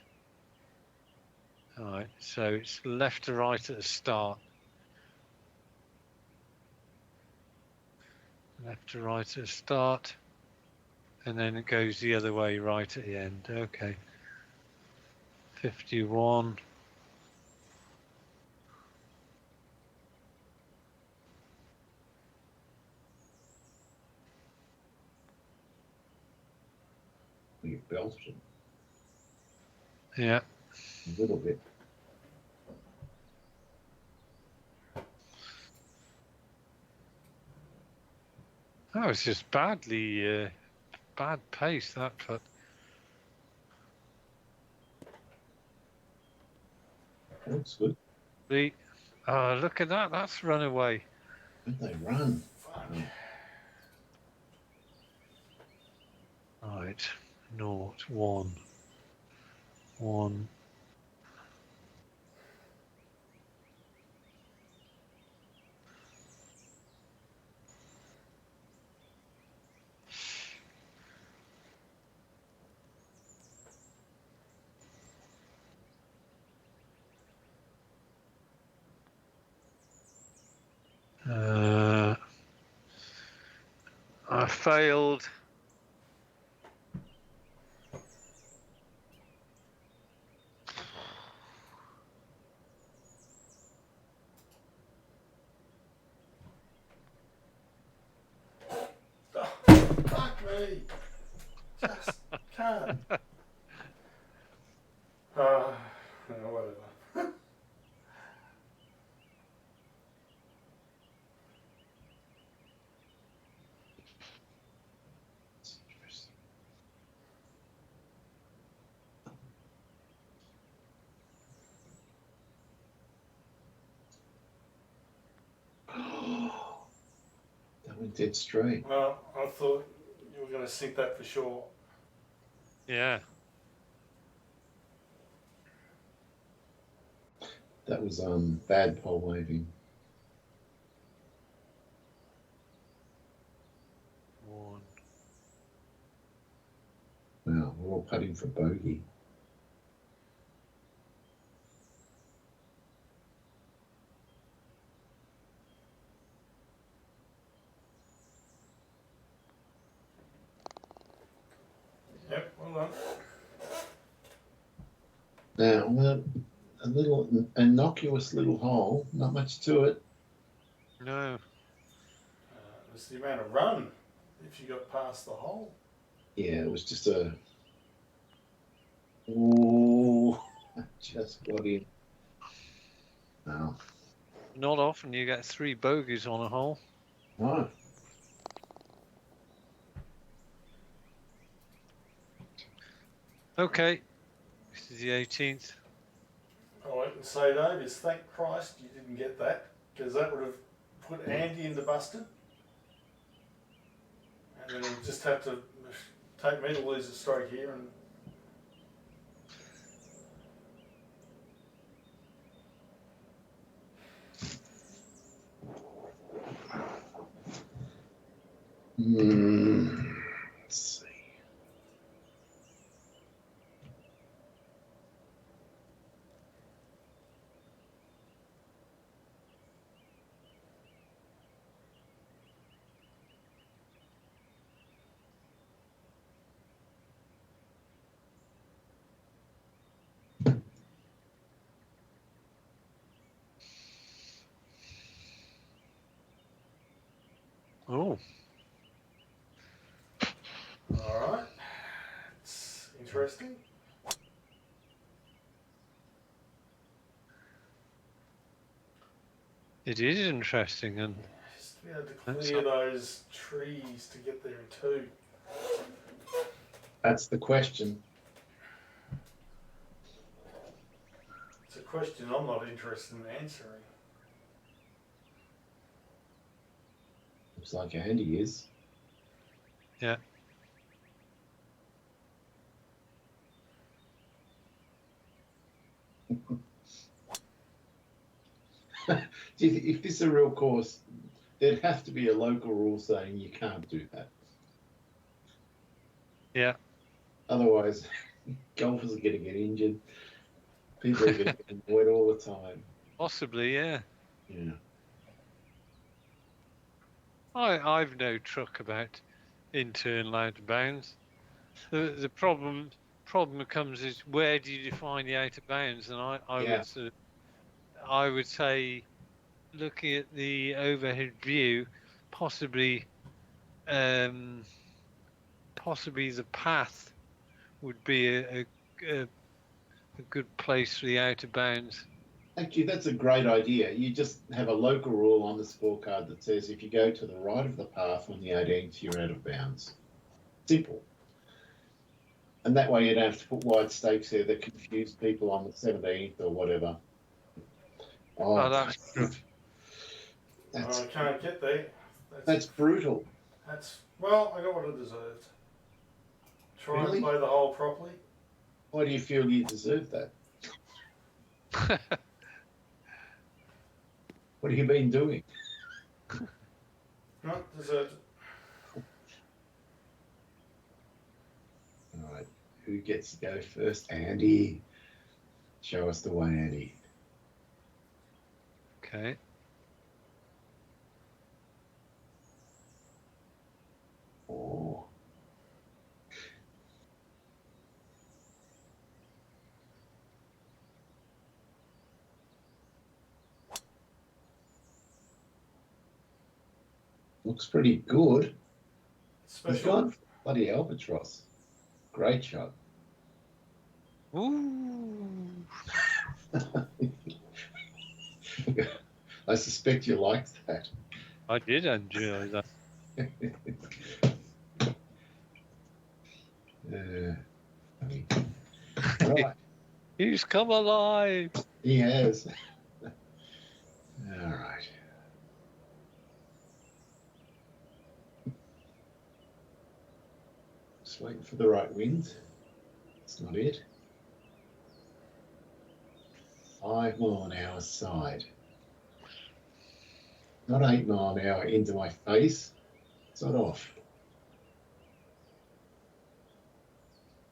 [SPEAKER 2] All right, so it's left to right at the start. Left to right at the start. And then it goes the other way right at the end. Okay. 51.
[SPEAKER 1] You belted him.
[SPEAKER 2] Yeah.
[SPEAKER 1] A little bit.
[SPEAKER 2] That was just badly, bad pace, that putt.
[SPEAKER 1] Looks good.
[SPEAKER 2] Oh, look at that. That's run away.
[SPEAKER 1] Where'd they run?
[SPEAKER 3] Fuck.
[SPEAKER 2] Right. 0, 1. 1. I failed.
[SPEAKER 3] Fuck me. Just can't. Whatever.
[SPEAKER 1] That went dead straight.
[SPEAKER 3] Well, I thought you were going to sink that for sure.
[SPEAKER 2] Yeah.
[SPEAKER 1] That was bad pole waving.
[SPEAKER 2] 1.
[SPEAKER 1] Wow, we're all putting for bogey.
[SPEAKER 3] Yep, well
[SPEAKER 1] Now,
[SPEAKER 3] done.
[SPEAKER 1] a little innocuous little hole, not much to it.
[SPEAKER 2] No.
[SPEAKER 3] It's the amount of run if you got past the hole.
[SPEAKER 1] Yeah, it was just a. Oh, just got in. Wow.
[SPEAKER 2] Not often you get 3 bogeys on a hole.
[SPEAKER 1] No.
[SPEAKER 2] Okay. This is the 18th.
[SPEAKER 3] All I can say, Dave, is thank Christ you didn't get that, because that would have put Andy into busted. And then he'd just have to take me to lose a stroke here. And
[SPEAKER 1] Let's see.
[SPEAKER 2] Oh.
[SPEAKER 3] All right. It's interesting.
[SPEAKER 2] It is interesting, and
[SPEAKER 3] Just to be able to clear those trees to get there in two.
[SPEAKER 1] That's the question.
[SPEAKER 3] It's a question I'm not interested in answering.
[SPEAKER 1] Looks like Andy is.
[SPEAKER 2] Yeah.
[SPEAKER 1] If this is a real course, there'd have to be a local rule saying you can't do that.
[SPEAKER 2] Yeah.
[SPEAKER 1] Otherwise, golfers are going to get injured. People are going to get annoyed all the time.
[SPEAKER 2] Possibly, yeah.
[SPEAKER 1] Yeah.
[SPEAKER 2] I've no truck about internal out of bounds. The problem comes is where do you define the out of bounds? And I would say, looking at the overhead view, possibly the path would be a good place for the out of bounds.
[SPEAKER 1] Actually, that's a great idea. You just have a local rule on the scorecard that says if you go to the right of the path on the 18th, you're out of bounds. Simple. And that way you don't have to put wide stakes there that confuse people on the 17th or whatever.
[SPEAKER 2] Oh, that's true.
[SPEAKER 3] I can't get there.
[SPEAKER 1] That's brutal.
[SPEAKER 3] Well, I got what I deserved. Try and play the hole properly.
[SPEAKER 1] Why do you feel you deserve that? What have you been doing?
[SPEAKER 3] No, deserved it.
[SPEAKER 1] All right, who gets to go first? Andy. Show us the way, Andy.
[SPEAKER 2] Okay.
[SPEAKER 1] Oh. Looks pretty good. He's gone for bloody albatross. Great shot.
[SPEAKER 2] Ooh.
[SPEAKER 1] I suspect you liked that.
[SPEAKER 2] I did enjoy that.
[SPEAKER 1] Right.
[SPEAKER 2] He's come alive.
[SPEAKER 1] He has. All right. Just waiting for the right wind. It's not it. 5 mile an hour side. Not 8 mile an hour into my face. It's not off.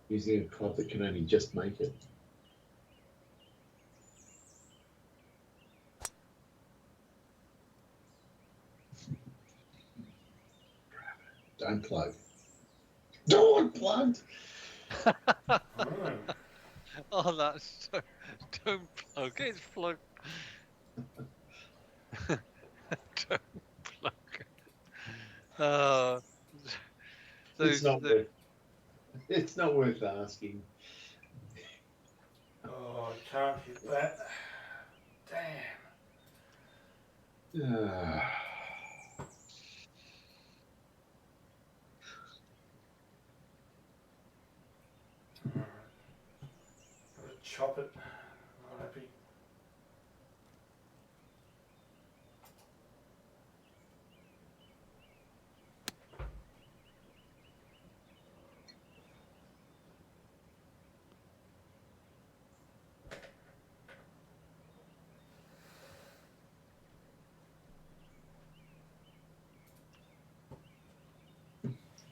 [SPEAKER 1] Using a club that can only just make it. Don't plug. Don't plug.
[SPEAKER 2] Oh, that's so. Don't plug. It's plug. Don't plug.
[SPEAKER 1] It's not worth asking.
[SPEAKER 3] Oh, I can't hit that. Damn. Gotta chop it. Not happy.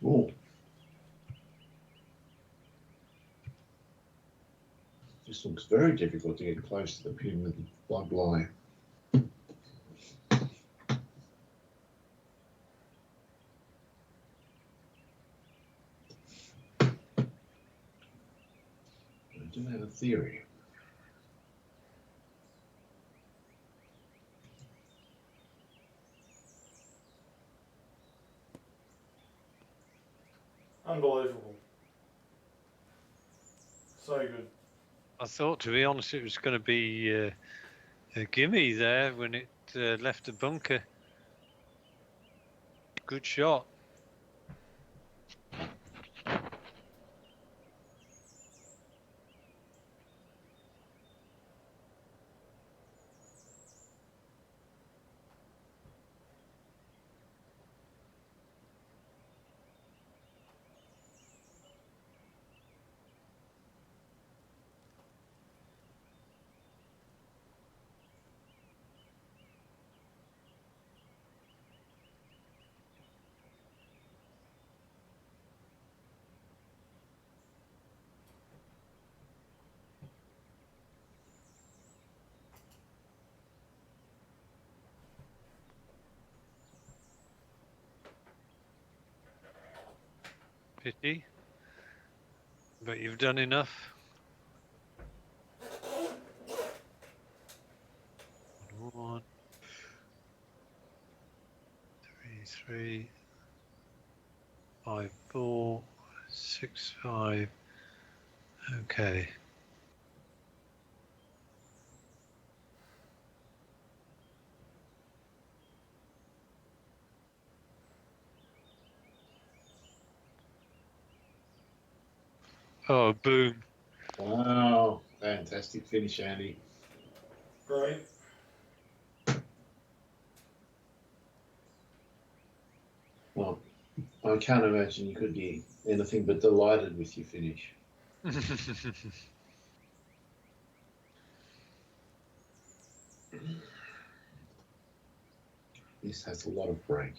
[SPEAKER 1] Oh. This looks very difficult to get close to the pin with the blood lie. I do have a theory.
[SPEAKER 3] Unbelievable. So good.
[SPEAKER 2] I thought, to be honest, it was going to be a gimme there when it left the bunker. Good shot. Pity. But you've done enough. 1, 3, 3, 5, 4, 6, 5. Okay. Oh, boom.
[SPEAKER 1] Wow, fantastic finish, Andy.
[SPEAKER 3] Great.
[SPEAKER 1] Well, I can't imagine you could be anything but delighted with your finish. This has a lot of break.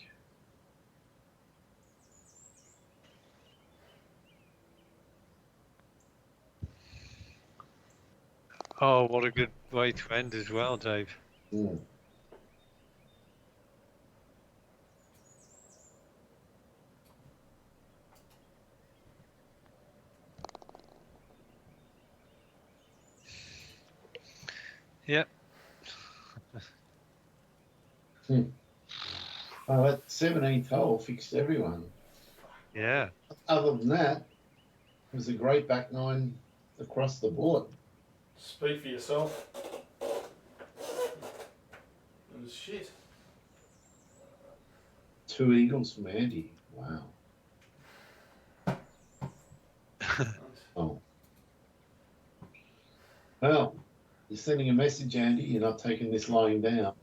[SPEAKER 2] Oh, what a good way to end as well, Dave.
[SPEAKER 1] Mm.
[SPEAKER 2] Yep.
[SPEAKER 1] Oh, that 17th hole fixed everyone.
[SPEAKER 2] Yeah.
[SPEAKER 1] Other than that, it was a great back nine across the board.
[SPEAKER 3] Speak for yourself. It was shit.
[SPEAKER 1] 2 eagles from Andy. Wow. Oh. Well, you're sending a message, Andy. You're not taking this lying down.